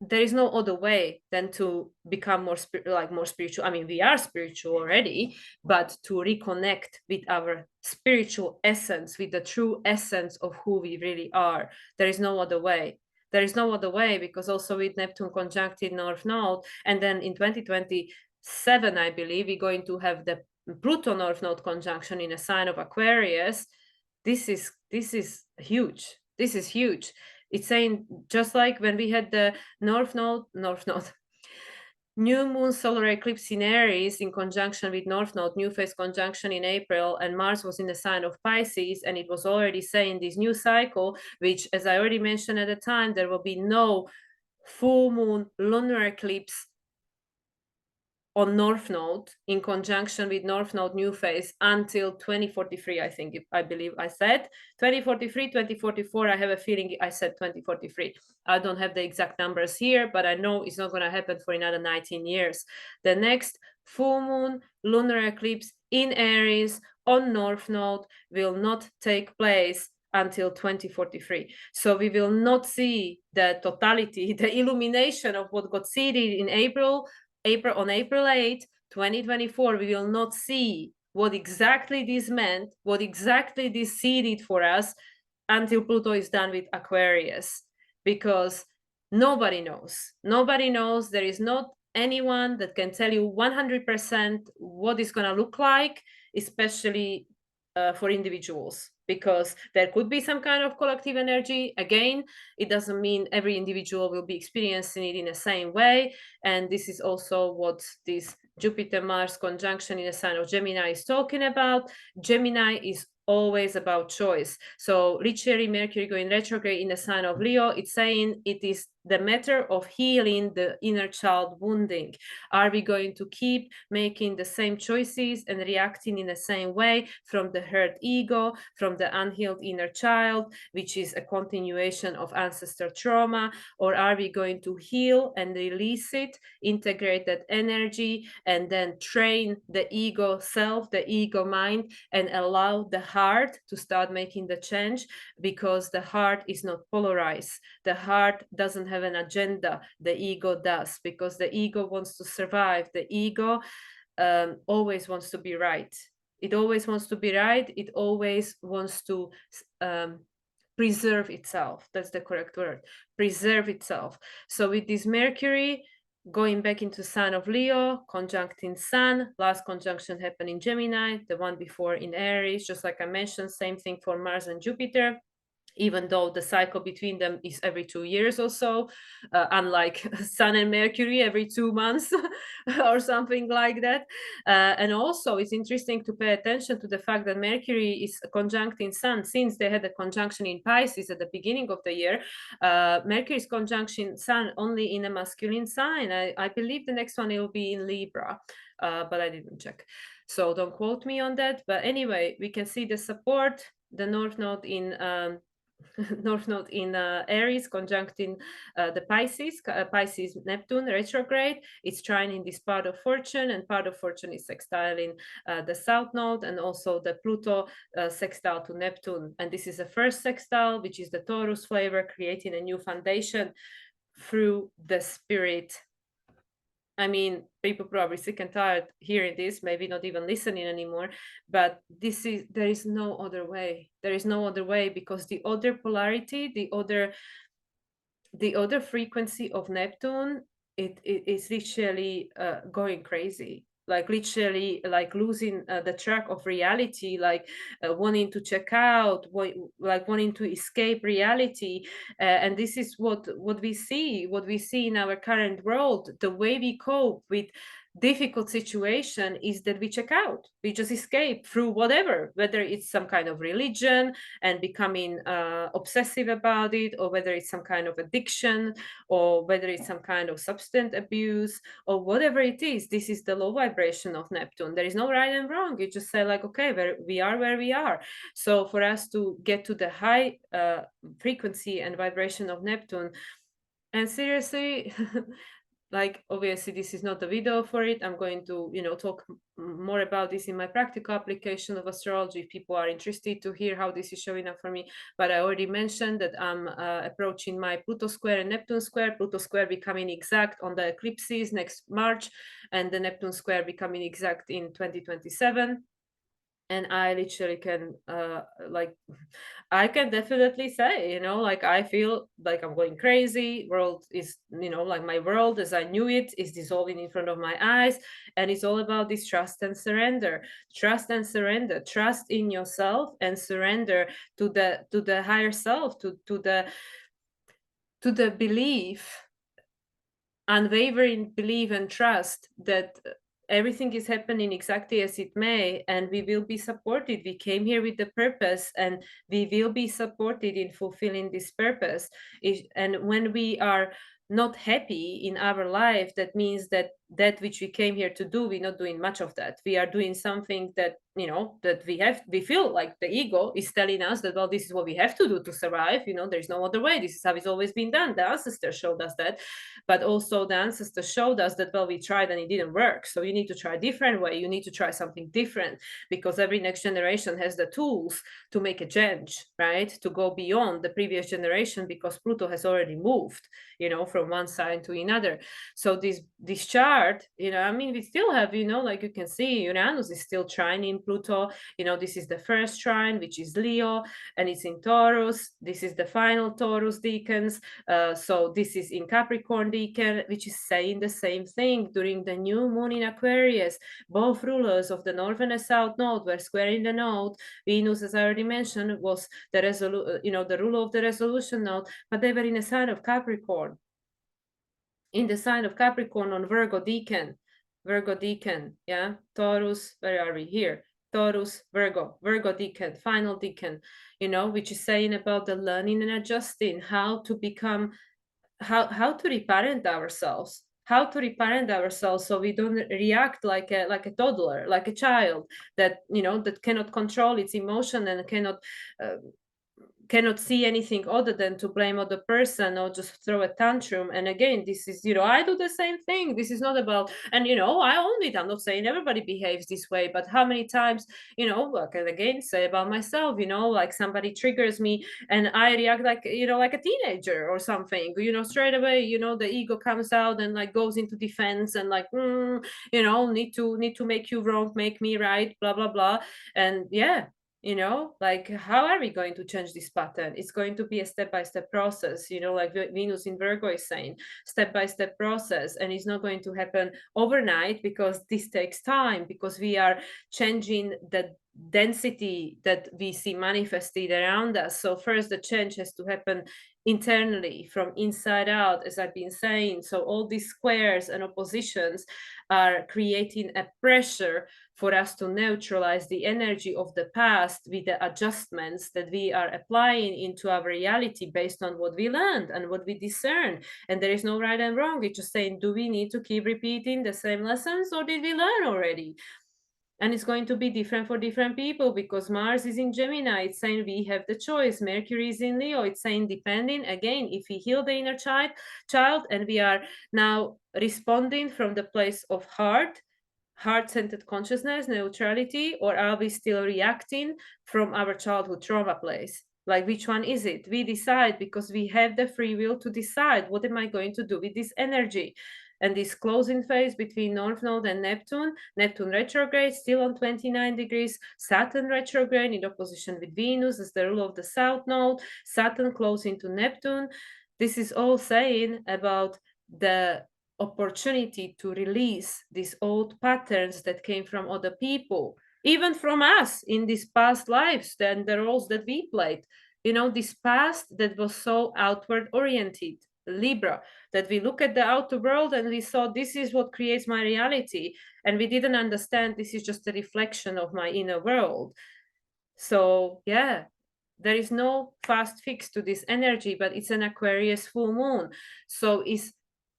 there is no other way than to become more spiritual. I mean, we are spiritual already, but to reconnect with our spiritual essence, with the true essence of who we really are. There is no other way. There is no other way, because also with Neptune conjuncted North Node, and then in 2027, I believe, we're going to have the Pluto North Node conjunction in a sign of Aquarius. This is huge. This is huge. It's saying, just like when we had the North Node, new moon solar eclipse in Aries in conjunction with North Node, new phase conjunction in April, and Mars was in the sign of Pisces, and it was already saying this new cycle, which, as I already mentioned at the time, there will be no full moon lunar eclipse on North Node in conjunction with North Node new phase until 2043, I believe I said 2043, 2044. I have a feeling I said 2043. I don't have the exact numbers here, but I know it's not going to happen for another 19 years. The next full moon lunar eclipse in Aries on North Node will not take place until 2043. So we will not see the totality, the illumination of what got seeded in April 8th, 2024, we will not see what exactly this meant, what exactly this seeded for us until Pluto is done with Aquarius, because nobody knows. Nobody knows. There is not anyone that can tell you 100% what it's going to look like, especially for individuals, because there could be some kind of collective energy. Again, it doesn't mean every individual will be experiencing it in the same way. And this is also what this Jupiter-Mars conjunction in the sign of Gemini is talking about. Gemini is always about choice. So literally Mercury going retrograde in the sign of Leo, it's saying it is the matter of healing the inner child wounding. Are we going to keep making the same choices and reacting in the same way from the hurt ego, from the unhealed inner child, which is a continuation of ancestor trauma? Or are we going to heal and release it, integrate that energy, and then train the ego self, the ego mind, and allow the heart to start making the change? Because the heart is not polarized. The heart doesn't have an agenda. The ego does, because the ego wants to survive. The ego always wants to be right. It always wants to be right. It always wants to preserve itself. That's the correct word. Preserve itself. So with this Mercury going back into sign of Leo, conjuncting Sun, last conjunction happened in Gemini, the one before in Aries, just like I mentioned, same thing for Mars and Jupiter, even though the cycle between them is every 2 years or so, unlike Sun and Mercury every 2 months or something like that. And also it's interesting to pay attention to the fact that Mercury is conjuncting Sun. Since they had a conjunction in Pisces at the beginning of the year, Mercury is conjunction Sun only in a masculine sign. I believe the next one will be in Libra, but I didn't check, so don't quote me on that. But anyway, we can see the support, the North Node in North Node in Aries, conjuncting the Pisces Neptune retrograde. It's trining this part of fortune, and part of fortune is sextiling the South Node, and also the Pluto sextile to Neptune. And this is the first sextile, which is the Taurus flavor, creating a new foundation through the spirit. I mean, people probably sick and tired hearing this, maybe not even listening anymore, but there is no other way. There is no other way, because the other polarity, the other frequency of Neptune, it is literally going crazy, like literally like losing the track of reality, like wanting to check out, like wanting to escape reality. And this is what we see in our current world. The way we cope with difficult situation is that we check out, we just escape through whatever, whether it's some kind of religion and becoming obsessive about it, or whether it's some kind of addiction, or whether it's some kind of substance abuse, or whatever it is. This is the low vibration of Neptune. There is no right and wrong. You just say like, okay, we are where we are. So for us to get to the high frequency and vibration of Neptune, and seriously, like obviously this is not the video for it. I'm going to talk more about this in my practical application of astrology if people are interested to hear how this is showing up for me. But I already mentioned that I'm approaching my Pluto square and Neptune square. Pluto square becoming exact on the eclipses next March, and the Neptune square becoming exact in 2027. And I literally can like I can definitely say, like I feel like I'm going crazy. World is, like my world as I knew it is dissolving in front of my eyes. And it's all about this trust and surrender. Trust and surrender. Trust in yourself and surrender to the higher self, to the belief, unwavering belief and trust that everything is happening exactly as it may, and we will be supported. We came here with the purpose, and we will be supported in fulfilling this purpose. And when we are not happy in our life, that means that which we came here to do, we're not doing much of that. We are doing something that that we feel like the ego is telling us that, well, this is what we have to do to survive. There's no other way. This is how it's always been done. The ancestors showed us that. But also the ancestors showed us that, well, we tried and it didn't work. So you need to try a different way. You need to try something different, because every next generation has the tools to make a change, right? To go beyond the previous generation, because Pluto has already moved, from one side to another. So this chart, I mean, we still have, like you can see, Uranus is still trining Pluto. This is the first trine, which is Leo, and it's in Taurus. This is the final Taurus decans. So this is in Capricorn decan, which is saying the same thing. During the new moon in Aquarius, both rulers of the northern and south node were squaring the node. Venus, as I already mentioned, was the ruler of the resolution node, but they were in a sign of Capricorn. In the sign of Capricorn on Virgo decan, yeah, Taurus, where are we here? Taurus, Virgo decan, final decan, which is saying about the learning and adjusting, how to become, how to reparent ourselves, so we don't react like a toddler, like a child that that cannot control its emotion and cannot see anything other than to blame other person or just throw a tantrum. And again, this is, I do the same thing. This is not about, and I own it. I'm not saying everybody behaves this way, but how many times, I can again say about myself, like somebody triggers me and I react like, like a teenager or something, straight away, the ego comes out and like goes into defense and like, need to make you wrong, make me right, blah, blah, blah. And yeah, like how are we going to change this pattern? It's going to be a step-by-step process, like Venus in Virgo is saying, step-by-step process. And it's not going to happen overnight, because this takes time, because we are changing the density that we see manifested around us. So first the change has to happen internally, from inside out, as I've been saying. So all these squares and oppositions are creating a pressure for us to neutralize the energy of the past with the adjustments that we are applying into our reality based on what we learned and what we discern. And there is no right and wrong. It's just saying, do we need to keep repeating the same lessons, or did we learn already? And it's going to be different for different people because Mars is in Gemini. It's saying we have the choice. Mercury is in Leo. It's saying depending, again, if we heal the inner child and we are now responding from the place of heart-centered consciousness, neutrality, or are we still reacting from our childhood trauma place? Like, which one is it? We decide because we have the free will to decide what am I going to do with this energy. And this closing phase between North Node and Neptune retrograde, still on 29 degrees, Saturn retrograde in opposition with Venus as the ruler of the South Node, Saturn closing to Neptune. This is all saying about the opportunity to release these old patterns that came from other people, even from us in these past lives, and the roles that we played. This past that was so outward oriented, Libra, that we look at the outer world and we saw this is what creates my reality, and we didn't understand this is just a reflection of my inner world. So yeah, there is no fast fix to this energy, but it's an Aquarius full moon, so it's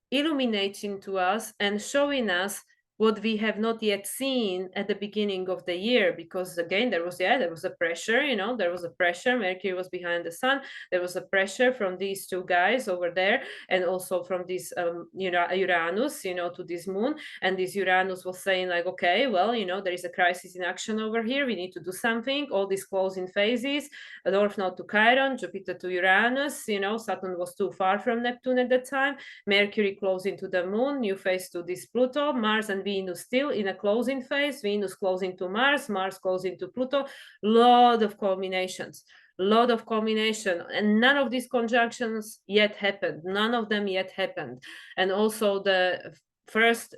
illuminating to us and showing us what we have not yet seen at the beginning of the year, because again there was a pressure, there was a pressure. Mercury was behind the sun. There was a pressure from these two guys over there, and also from this Uranus, to this moon. And this Uranus was saying like, okay, well, there is a crisis in action over here, we need to do something. All these closing phases, North Node to Chiron, Jupiter to Uranus, Saturn was too far from Neptune at that time, Mercury closing to the moon, new phase to this Pluto, Mars and Venus still in a closing phase, Venus closing to Mars, Mars closing to Pluto, lot of combinations, and none of these conjunctions yet happened. None of them yet happened. And also the first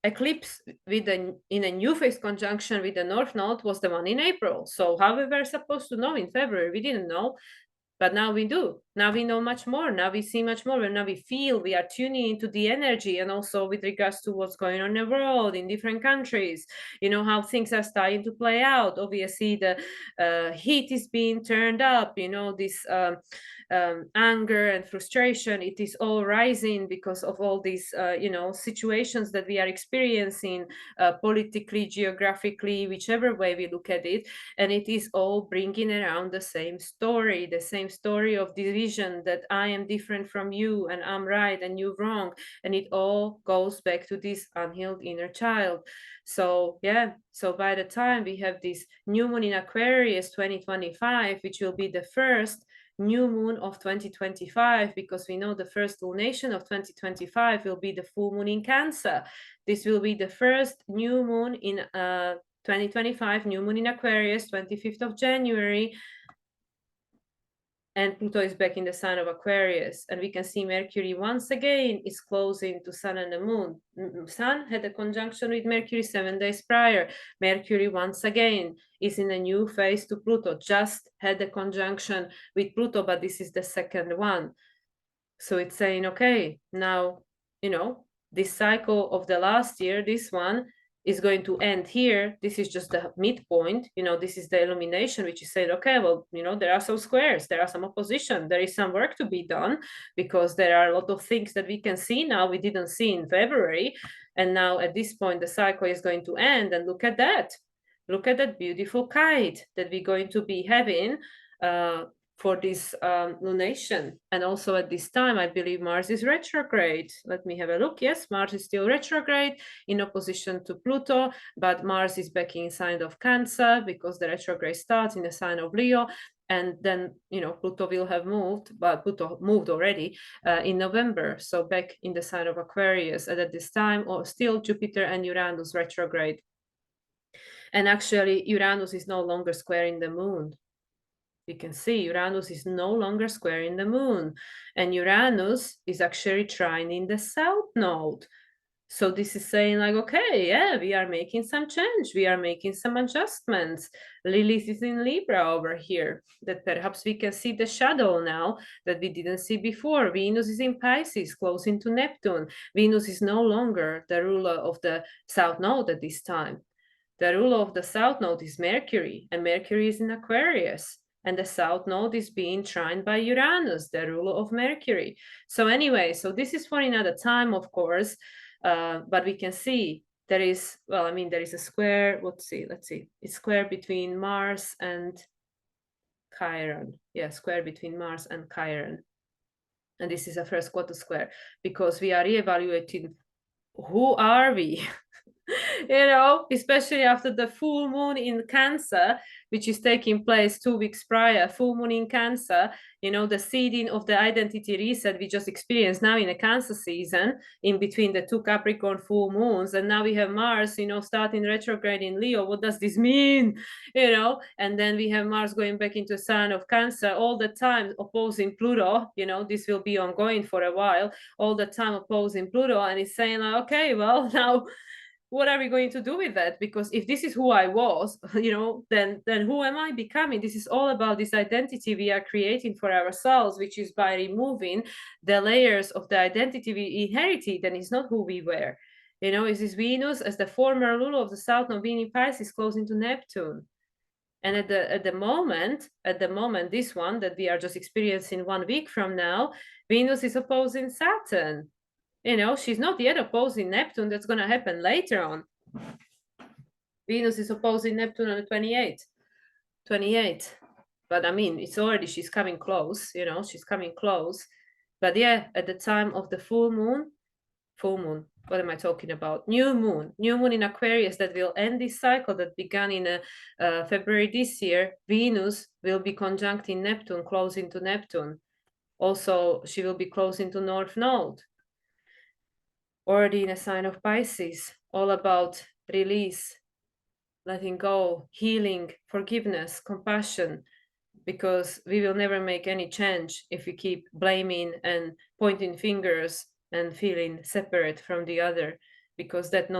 eclipse in a new phase conjunction with the North Node was the one in April. So how we were supposed to know in February? We didn't know. But now we do. Now we know much more. Now we see much more. And now we feel, we are tuning into the energy, and also with regards to what's going on in the world, in different countries, how things are starting to play out. Obviously, the heat is being turned up, this anger and frustration, it is all rising because of all these, situations that we are experiencing politically, geographically, whichever way we look at it. And it is all bringing around the same story of division, that I am different from you and I'm right and you're wrong. And it all goes back to this unhealed inner child. So yeah, so by the time we have this new moon in Aquarius 2025, which will be the first new moon of 2025, because we know the first lunation of 2025 will be the full moon in Cancer. This will be the first new moon in 2025, new moon in Aquarius, 25th of January. And Pluto is back in the sign of Aquarius. And we can see Mercury once again is closing to Sun and the Moon. Sun had a conjunction with Mercury 7 days prior. Mercury once again is in a new phase to Pluto. Just had a conjunction with Pluto, but this is the second one. So it's saying, okay, now, this cycle of the last year, this one, is going to end here. This is just the midpoint. This is the illumination, which is saying, okay, well, there are some squares, there are some opposition, there is some work to be done, because there are a lot of things that we can see now we didn't see in February. And now at this point, the cycle is going to end. And look at that. Look at that beautiful kite that we're going to be having for this lunation. And also at this time, I believe Mars is retrograde. Let me have a look. Yes, Mars is still retrograde in opposition to Pluto, but Mars is back in sign of Cancer, because the retrograde starts in the sign of Leo. And then, Pluto will have moved, but Pluto moved already in November. So back in the sign of Aquarius. And at this time, or still Jupiter and Uranus retrograde. And actually, Uranus is no longer squaring the moon. We can see Uranus is no longer squaring the moon, and Uranus is actually trining the South Node. So this is saying like, okay, yeah, we are making some change. We are making some adjustments. Lilith is in Libra over here, that perhaps we can see the shadow now that we didn't see before. Venus is in Pisces, closing to Neptune. Venus is no longer the ruler of the South Node at this time. The ruler of the South Node is Mercury, and Mercury is in Aquarius. And the South Node is being trined by Uranus, the ruler of Mercury. So anyway, so this is for another time, of course, but we can see there is, well, I mean, there is a square. Let's see. It's square between Mars and Chiron. Yeah, square between Mars and Chiron. And this is a first quarter square because we are reevaluating who are we. Especially after the full moon in Cancer, which is taking place 2 weeks prior. Full moon in Cancer, the seeding of the identity reset we just experienced now in a Cancer season, in between the 2 Capricorn full moons. And now we have Mars, starting retrograde in Leo. What does this mean? And then we have Mars going back into a sign of Cancer all the time, opposing Pluto. This will be ongoing for a while, all the time opposing Pluto. And it's saying, like, okay, well, now what are we going to do with that? Because if this is who I was, then who am I becoming? This is all about this identity we are creating for ourselves, which is by removing the layers of the identity we inherited, and it's not who we were. Is this Venus as the former ruler of the South Node in Pisces close into Neptune. And at the moment, this one that we are just experiencing 1 week from now, Venus is opposing Saturn. She's not yet opposing Neptune. That's going to happen later on. Venus is opposing Neptune on the 28th. 28. But I mean, it's already, she's coming close, she's coming close. But yeah, at the time of the full moon, what am I talking about? New moon in Aquarius that will end this cycle that began in February this year. Venus will be conjuncting Neptune, close into Neptune. Also, she will be close into North Node. Already in a sign of Pisces, all about release, letting go, healing, forgiveness, compassion, because we will never make any change if we keep blaming and pointing fingers and feeling separate from the other, because that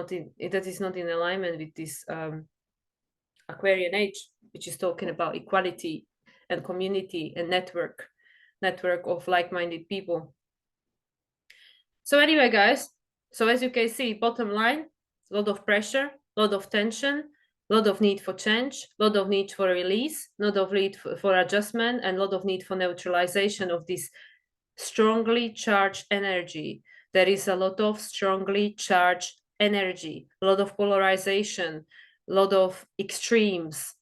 is not in alignment with this Aquarian age, which is talking about equality and community and network of like-minded people. So anyway, guys, so as you can see, bottom line, a lot of pressure, a lot of tension, a lot of need for change, a lot of need for release, a lot of need for adjustment, and a lot of need for neutralization of this strongly charged energy. There is a lot of strongly charged energy, a lot of polarization, a lot of extremes.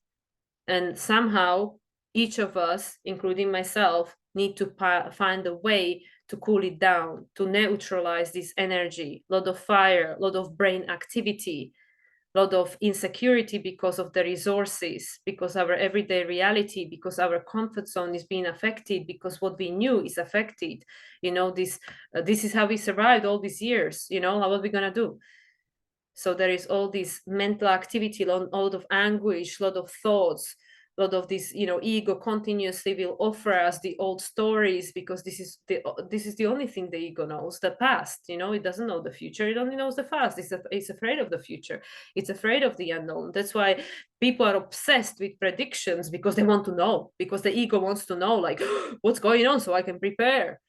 And somehow each of us, including myself, need to find a way to cool it down, to neutralize this energy. A lot of fire, a lot of brain activity, a lot of insecurity because of the resources, because our everyday reality, because our comfort zone is being affected, because what we knew is affected. This is how we survived all these years. What are we gonna do? So there is all this mental activity, a lot of anguish, a lot of thoughts, a lot of this, ego continuously will offer us the old stories, because this is the only thing the ego knows, the past. It doesn't know the future. It only knows the past. It's afraid of the future. It's afraid of the unknown. That's why people are obsessed with predictions, because they want to know, because the ego wants to know, like, what's going on so I can prepare.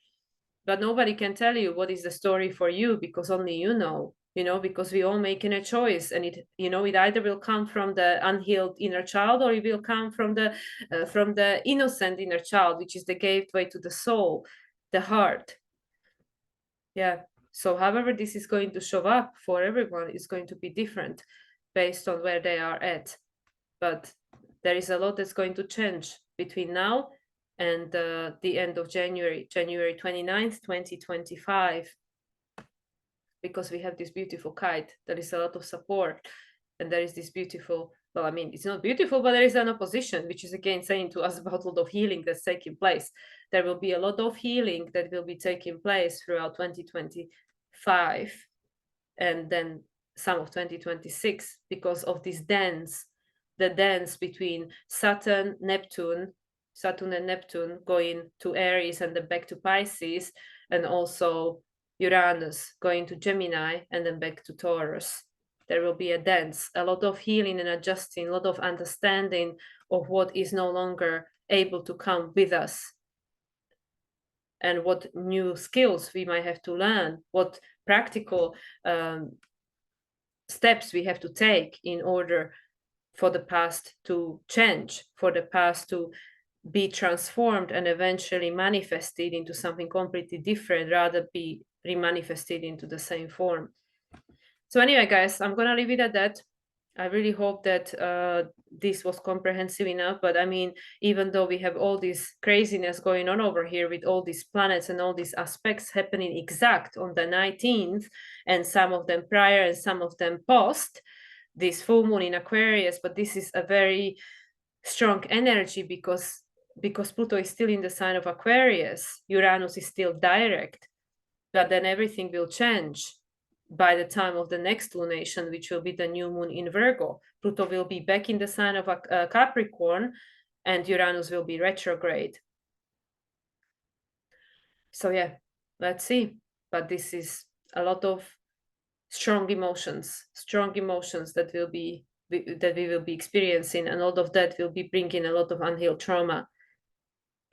But nobody can tell you what is the story for you, because only you know. Because we all making a choice, and it either will come from the unhealed inner child, or it will come from the innocent inner child, which is the gateway to the soul, the heart. Yeah. So however this is going to show up for everyone is going to be different based on where they are at. But there is a lot that's going to change between now and the end of January 29th, 2025. Because we have this beautiful kite, there is a lot of support, and there is this beautiful, well, I mean, it's not beautiful, but there is an opposition, which is again saying to us about a lot of healing that's taking place. There will be a lot of healing that will be taking place throughout 2025, and then some of 2026, because of this dance, the dance between Saturn and Neptune going to Aries and then back to Pisces, and also Uranus going to Gemini and then back to Taurus. There will be a dance, a lot of healing and adjusting, a lot of understanding of what is no longer able to come with us, and what new skills we might have to learn, what practical steps we have to take in order for the past to change, for the past to be transformed and eventually manifested into something completely different, rather be remanifested into the same form. So anyway, guys, I'm gonna leave it at that. I really hope that this was comprehensive enough. But I mean, even though we have all this craziness going on over here with all these planets and all these aspects happening exact on the 19th, and some of them prior and some of them post this full moon in Aquarius, but this is a very strong energy because Pluto is still in the sign of Aquarius, Uranus is still direct, but then everything will change by the time of the next lunation, which will be the new moon in Virgo. Pluto will be back in the sign of Capricorn, and Uranus will be retrograde. So yeah, let's see. But this is a lot of strong emotions that we will be experiencing, and all of that will be bringing a lot of unhealed trauma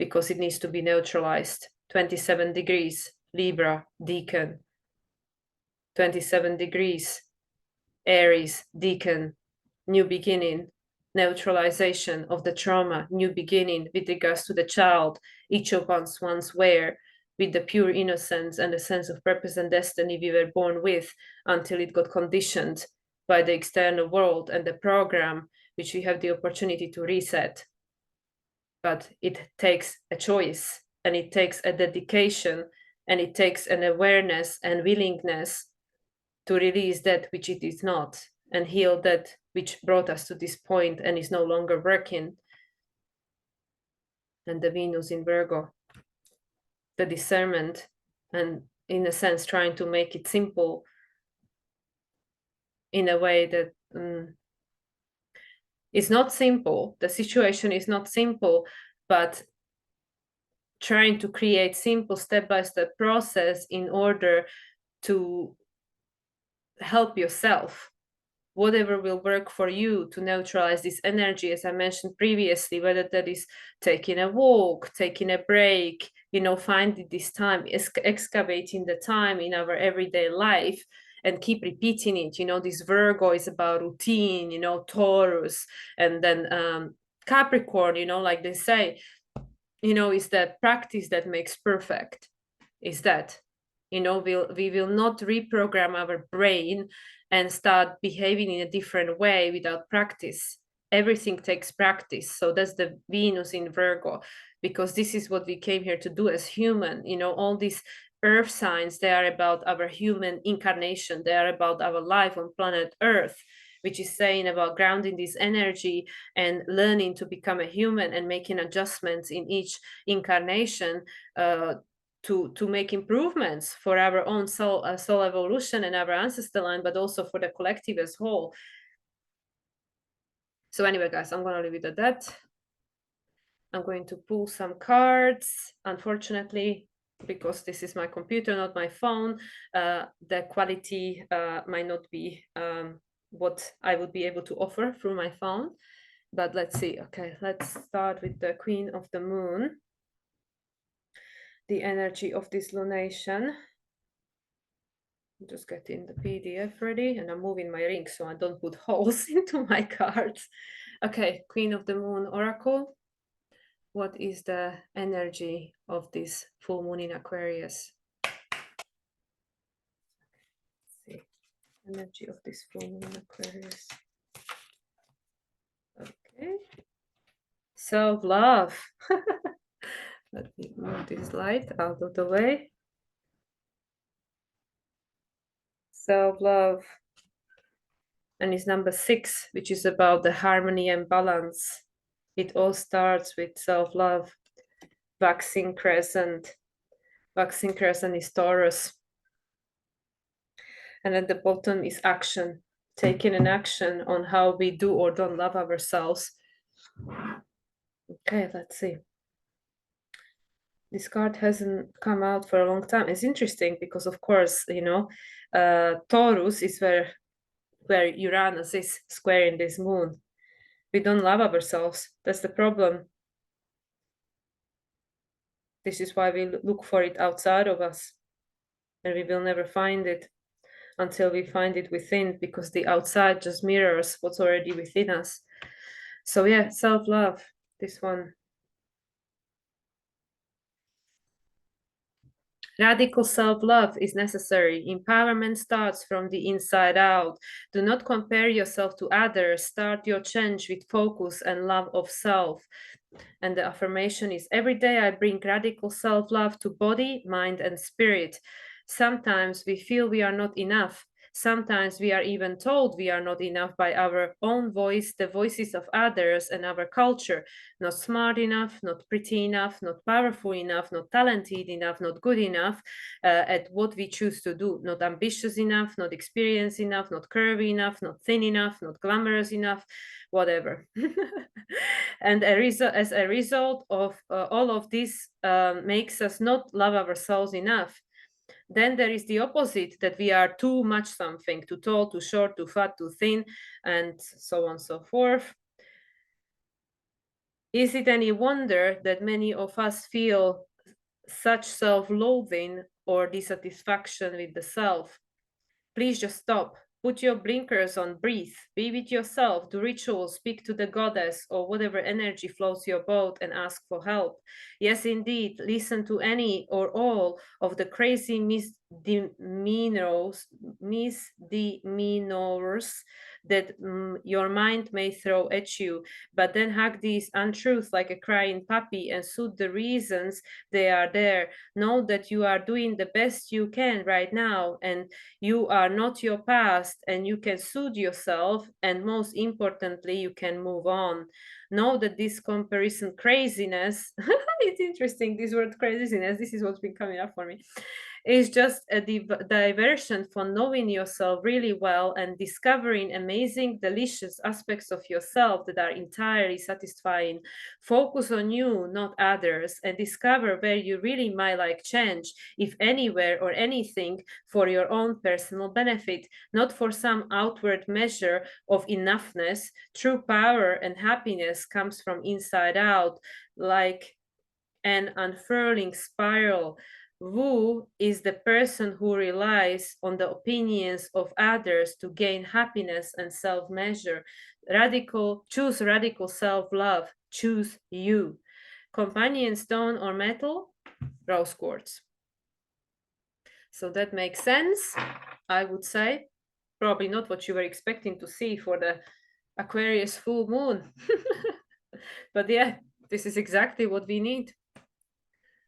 because it needs to be neutralized. 27 degrees Libra Deacon, 27 degrees Aries Deacon, new beginning, neutralization of the trauma, new beginning with regards to the child each of us once were, with the pure innocence and the sense of purpose and destiny we were born with, until it got conditioned by the external world and the program which we have the opportunity to reset. But it takes a choice, and it takes a dedication, and it takes an awareness and willingness to release that which it is not, and heal that which brought us to this point and is no longer working. And the Venus in Virgo, the discernment, and in a sense trying to make it simple in a way that is not simple. The situation is not simple, but trying to create simple step-by-step process in order to help yourself, whatever will work for you to neutralize this energy, as I mentioned previously, whether that is taking a walk, taking a break, finding this time, excavating the time in our everyday life and keep repeating it. This Virgo is about routine, Taurus, and then Capricorn, like they say, is that practice that makes perfect. Is that we will not reprogram our brain and start behaving in a different way without practice. Everything takes practice. So that's the Venus in Virgo, because this is what we came here to do as human. All these earth signs, they are about our human incarnation. They are about our life on planet Earth, which is saying about grounding this energy and learning to become a human and making adjustments in each incarnation to make improvements for our own soul evolution and our ancestor line, but also for the collective as whole. So anyway, guys, I'm gonna leave it at that. I'm going to pull some cards. Unfortunately, because this is my computer, not my phone, the quality might not be what I would be able to offer through my phone. But let's see. Okay, let's start with the Queen of the Moon. The energy of this lunation. I'm just getting the PDF ready, and I'm moving my ring so I don't put holes into my cards. Okay, Queen of the Moon Oracle. What is the energy of this full moon in Aquarius? Let's see. Energy of this full moon in Aquarius. Okay. Self-love. Let me move this light out of the way. Self-love. And it's number 6, which is about the harmony and balance. It all starts with self-love. Waxing crescent. Waxing crescent is Taurus. And at the bottom is action. Taking an action on how we do or don't love ourselves. Okay, let's see. This card hasn't come out for a long time. It's interesting because, of course, Taurus is where Uranus is squaring this moon. We don't love ourselves. That's the problem. This is why we look for it outside of us. And we will never find it until we find it within, because the outside just mirrors what's already within us. So yeah, self-love, this one. Radical self-love is necessary. Empowerment starts from the inside out. Do not compare yourself to others. Start your change with focus and love of self. And the affirmation is, every day I bring radical self-love to body, mind, and spirit. Sometimes we feel we are not enough. Sometimes we are even told we are not enough by our own voice, the voices of others, and our culture. Not smart enough, not pretty enough, not powerful enough, not talented enough, not good enough at what we choose to do. Not ambitious enough, not experienced enough, not curvy enough, not thin enough, not glamorous enough, whatever. And as a result of all of this makes us not love ourselves enough. Then there is the opposite, that we are too much something, too tall, too short, too fat, too thin, and so on and so forth. Is it any wonder that many of us feel such self-loathing or dissatisfaction with the self? Please just stop. Put your blinkers on, breathe, be with yourself, do rituals, speak to the goddess or whatever energy floats your boat and ask for help. Yes, indeed, listen to any or all of the crazy misdemeanors that your mind may throw at you, but then hug these untruths like a crying puppy and soothe the reasons they are there. Know that you are doing the best you can right now, and you are not your past, and you can soothe yourself, and most importantly, you can move on. Know that this comparison craziness, it's interesting, this word craziness, this is what's been coming up for me, is just a diversion for knowing yourself really well and discovering amazing, delicious aspects of yourself that are entirely satisfying. Focus on you, not others, and discover where you really might like change, if anywhere or anything, for your own personal benefit, not for some outward measure of enoughness. True power and happiness comes from inside out, like an unfurling spiral. Wu is the person who relies on the opinions of others to gain happiness and self-measure. Choose radical self-love. Choose you. Companion stone or metal? Rose quartz. So that makes sense, I would say. Probably not what you were expecting to see for the Aquarius full moon. But yeah, this is exactly what we need.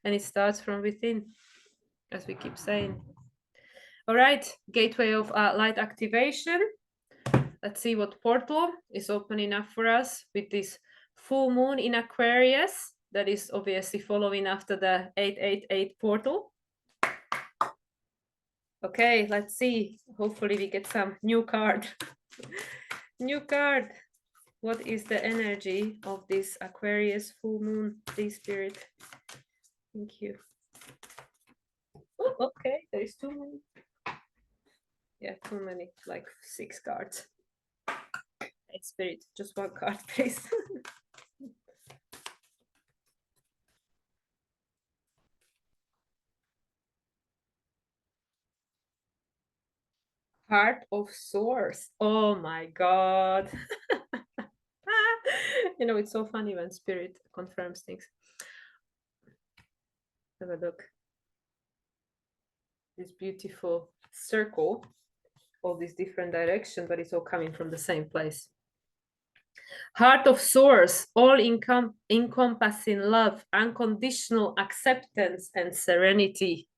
And it starts from within, as we keep saying. All right, gateway of light activation. Let's see what portal is opening up for us with this full moon in Aquarius. That is obviously following after the 888 portal. Okay, let's see. Hopefully we get some new card. New card. What is the energy of this Aquarius full moon? Please, Spirit. Thank you. Oh, okay, there is too many. Yeah, too many, like 6 cards. Hey, Spirit, just 1 card, please. Heart of Swords. Oh my God. You know, it's so funny when Spirit confirms things. Have a look. This beautiful circle, all these different directions, but it's all coming from the same place. Heart of Swords, all encompassing love, unconditional acceptance, and serenity.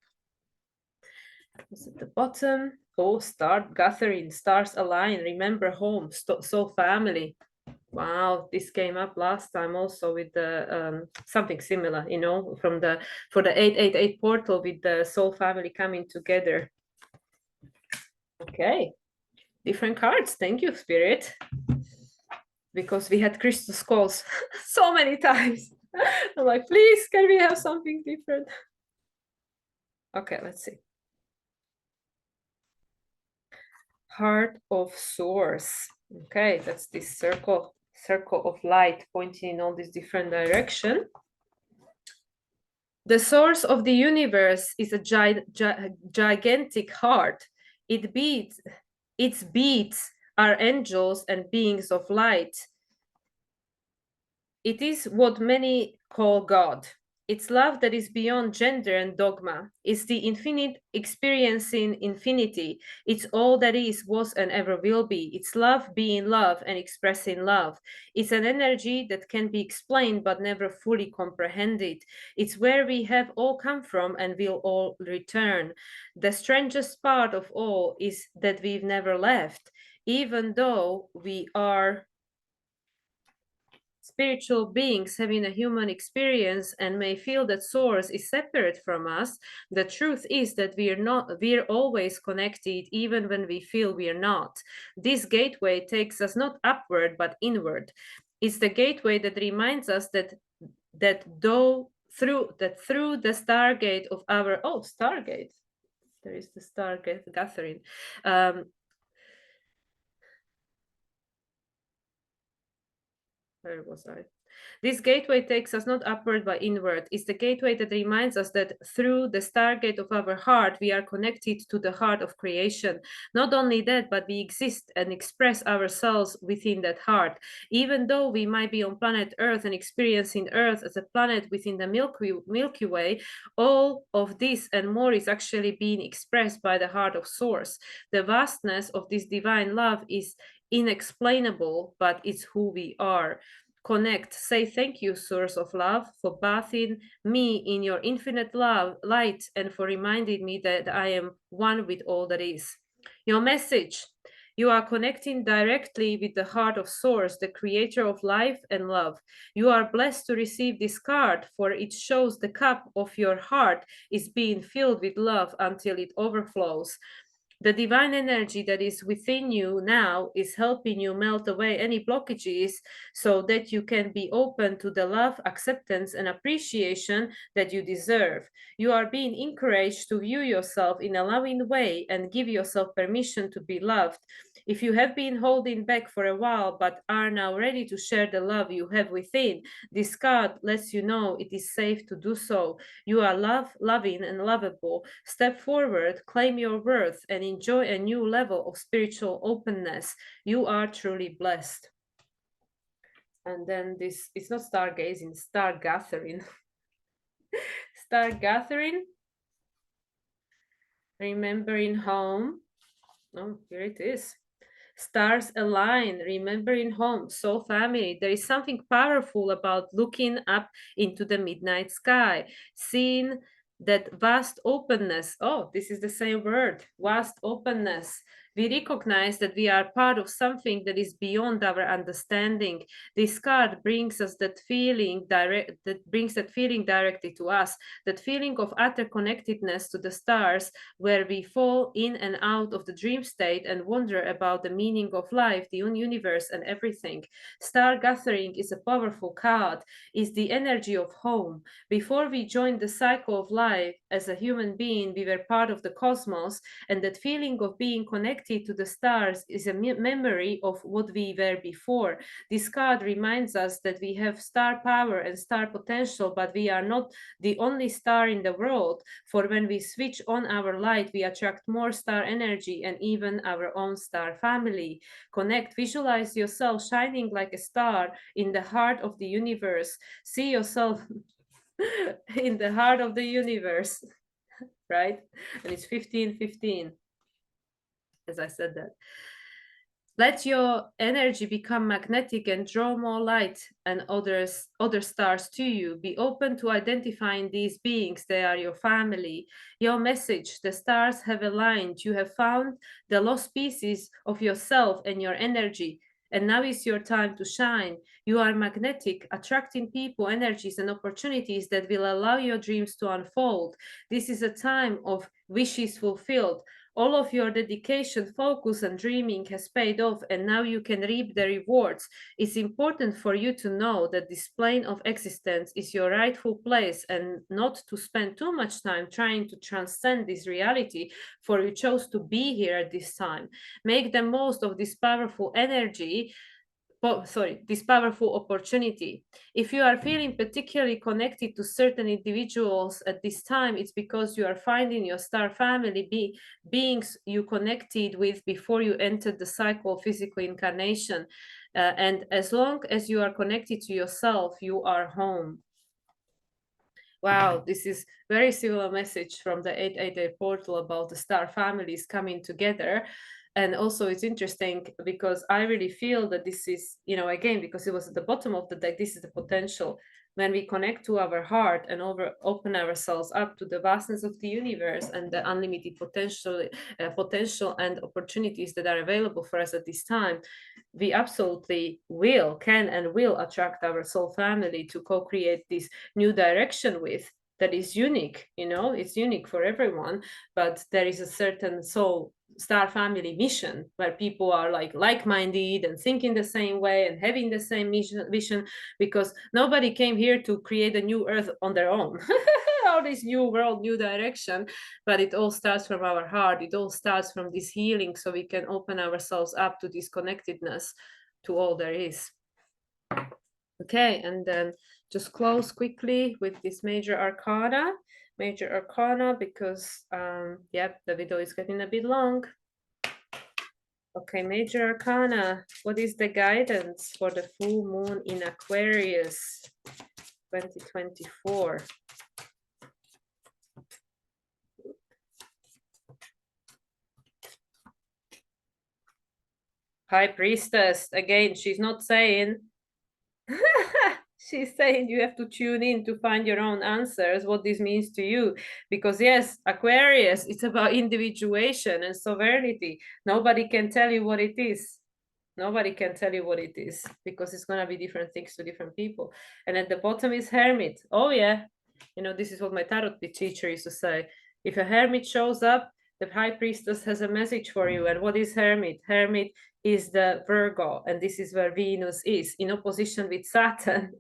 What's at the bottom? Oh, start gathering, stars align, remember home, soul family. Wow, this came up last time also with the something similar, you know, for the 888 portal with the soul family coming together. Okay, different cards. Thank you, Spirit. Because we had crystal skulls so many times. I'm like, please, can we have something different? Okay, let's see. Heart of Swords. Okay, that's this circle of light pointing in all these different directions. The source of the universe is a gigantic heart. Its beats are angels and beings of light. It is what many call God. It's love that is beyond gender and dogma. It's the infinite experiencing infinity. It's all that is, was, and ever will be. It's love being love and expressing love. It's an energy that can be explained but never fully comprehended. It's where we have all come from and will all return. The strangest part of all is that we've never left, even though we are spiritual beings having a human experience and may feel that source is separate from us. The truth is that we're always connected even when we feel we're not. This gateway takes us not upward but inward. It's the gateway that reminds us that through the stargate of our stargate, there is the stargate gathering. Where was I? This gateway takes us not upward but inward. It's the gateway that reminds us that through the stargate of our heart, we are connected to the heart of creation. Not only that, but we exist and express ourselves within that heart. Even though we might be on planet Earth and experiencing Earth as a planet within the Milky Way, all of this and more is actually being expressed by the heart of Source. The vastness of this divine love is inexplainable, but it's who we are. Connect, say thank you, source of love, for bathing me in your infinite love, light, and for reminding me that I am one with all that is. Your message. You are connecting directly with the heart of Source, the creator of life and love. You are blessed to receive this card, for it shows the cup of your heart is being filled with love until it overflows. The divine energy that is within you now is helping you melt away any blockages so that you can be open to the love, acceptance, and appreciation that you deserve. You are being encouraged to view yourself in a loving way and give yourself permission to be loved. If you have been holding back for a while but are now ready to share the love you have within, this card lets you know it is safe to do so. You are loving, and lovable. Step forward, claim your worth, and enjoy a new level of spiritual openness. You are truly blessed. And then this, it's not stargazing, star gathering. Star gathering, remembering home. Oh, here it is. Stars align, remembering home, soul family. There is something powerful about looking up into the midnight sky, seeing that vast openness. Oh, this is the same word, vast openness. We recognize that we are part of something that is beyond our understanding. This card brings us that feeling directly to us, that feeling of utter connectedness to the stars, where we fall in and out of the dream state and wonder about the meaning of life, the universe, and everything. Star gathering is a powerful card, is the energy of home. Before we joined the cycle of life as a human being, we were part of the cosmos, and that feeling of being connected to the stars is a memory of what we were before. This card reminds us that we have star power and star potential, but we are not the only star in the world. For when we switch on our light, we attract more star energy and even our own star family. Connect, visualize yourself shining like a star in the heart of the universe. See yourself in the heart of the universe, right? And it's 1515, as I said that. Let your energy become magnetic and draw more light and other stars to you. Be open to identifying these beings. They are your family. Your message, the stars have aligned. You have found the lost pieces of yourself and your energy. And now is your time to shine. You are magnetic, attracting people, energies, and opportunities that will allow your dreams to unfold. This is a time of wishes fulfilled. All of your dedication, focus, and dreaming has paid off, and now you can reap the rewards. It's important for you to know that this plane of existence is your rightful place and not to spend too much time trying to transcend this reality, for you chose to be here at this time. Make the most of this powerful energy. This powerful opportunity. If you are feeling particularly connected to certain individuals at this time, it's because you are finding your star family beings you connected with before you entered the cycle of physical incarnation. And as long as you are connected to yourself, you are home. Wow, this is very similar message from the 888 portal about the star families coming together. And also it's interesting because I really feel that this is, again, because it was at the bottom of the deck, this is the potential. When we connect to our heart and open ourselves up to the vastness of the universe and the unlimited potential and opportunities that are available for us at this time, we absolutely can and will attract our soul family to co-create this new direction with, that is unique. It's unique for everyone, but there is a certain soul star family mission where people are like-minded and thinking the same way and having the same vision, because nobody came here to create a new earth on their own or this new world, new direction, but it all starts from our heart. It all starts from this healing, so we can open ourselves up to this connectedness to all there is. Okay, and then just close quickly with this major arcana, because the video is getting a bit long. Okay, major arcana. What is the guidance for the full moon in Aquarius 2024? High Priestess, again, she's not saying she's saying you have to tune in to find your own answers, what this means to you. Because yes, Aquarius, it's about individuation and sovereignty. Nobody can tell you what it is. Nobody can tell you what it is, because it's going to be different things to different people. And at the bottom is Hermit. Oh yeah, this is what my tarot teacher used to say. If a Hermit shows up, the High Priestess has a message for you. And what is Hermit? Hermit is the Virgo, and this is where Venus is in opposition with Saturn.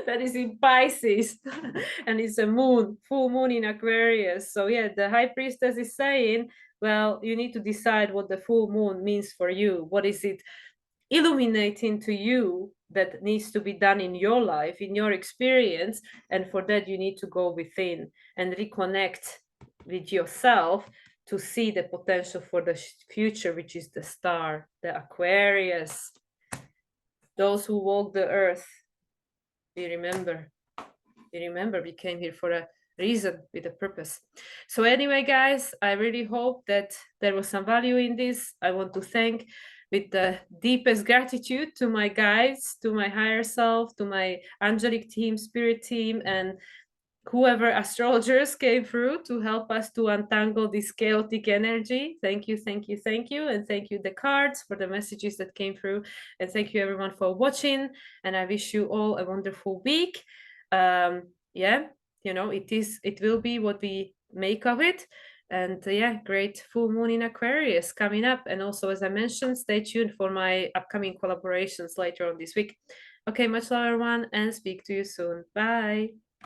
That is in Pisces. And it's a full moon in Aquarius. So yeah, the High Priestess is saying, well, you need to decide what the full moon means for you. What is it illuminating to you that needs to be done in your life, in your experience? And for that, you need to go within and reconnect with yourself to see the potential for the future, which is the star, the Aquarius. Those who walk the earth, we remember we came here for a reason, with a purpose. So anyway, guys, I really hope that there was some value in this. I want to thank with the deepest gratitude to my guides, to my higher self, to my angelic team, spirit team, and whoever astrologers came through to help us to untangle this chaotic energy. Thank you, thank you, thank you. And thank you, the cards, for the messages that came through. And thank you, everyone, for watching. And I wish you all a wonderful week. It will be what we make of it. And great full moon in Aquarius coming up. And also, as I mentioned, stay tuned for my upcoming collaborations later on this week. Okay, much love, everyone, and speak to you soon. Bye.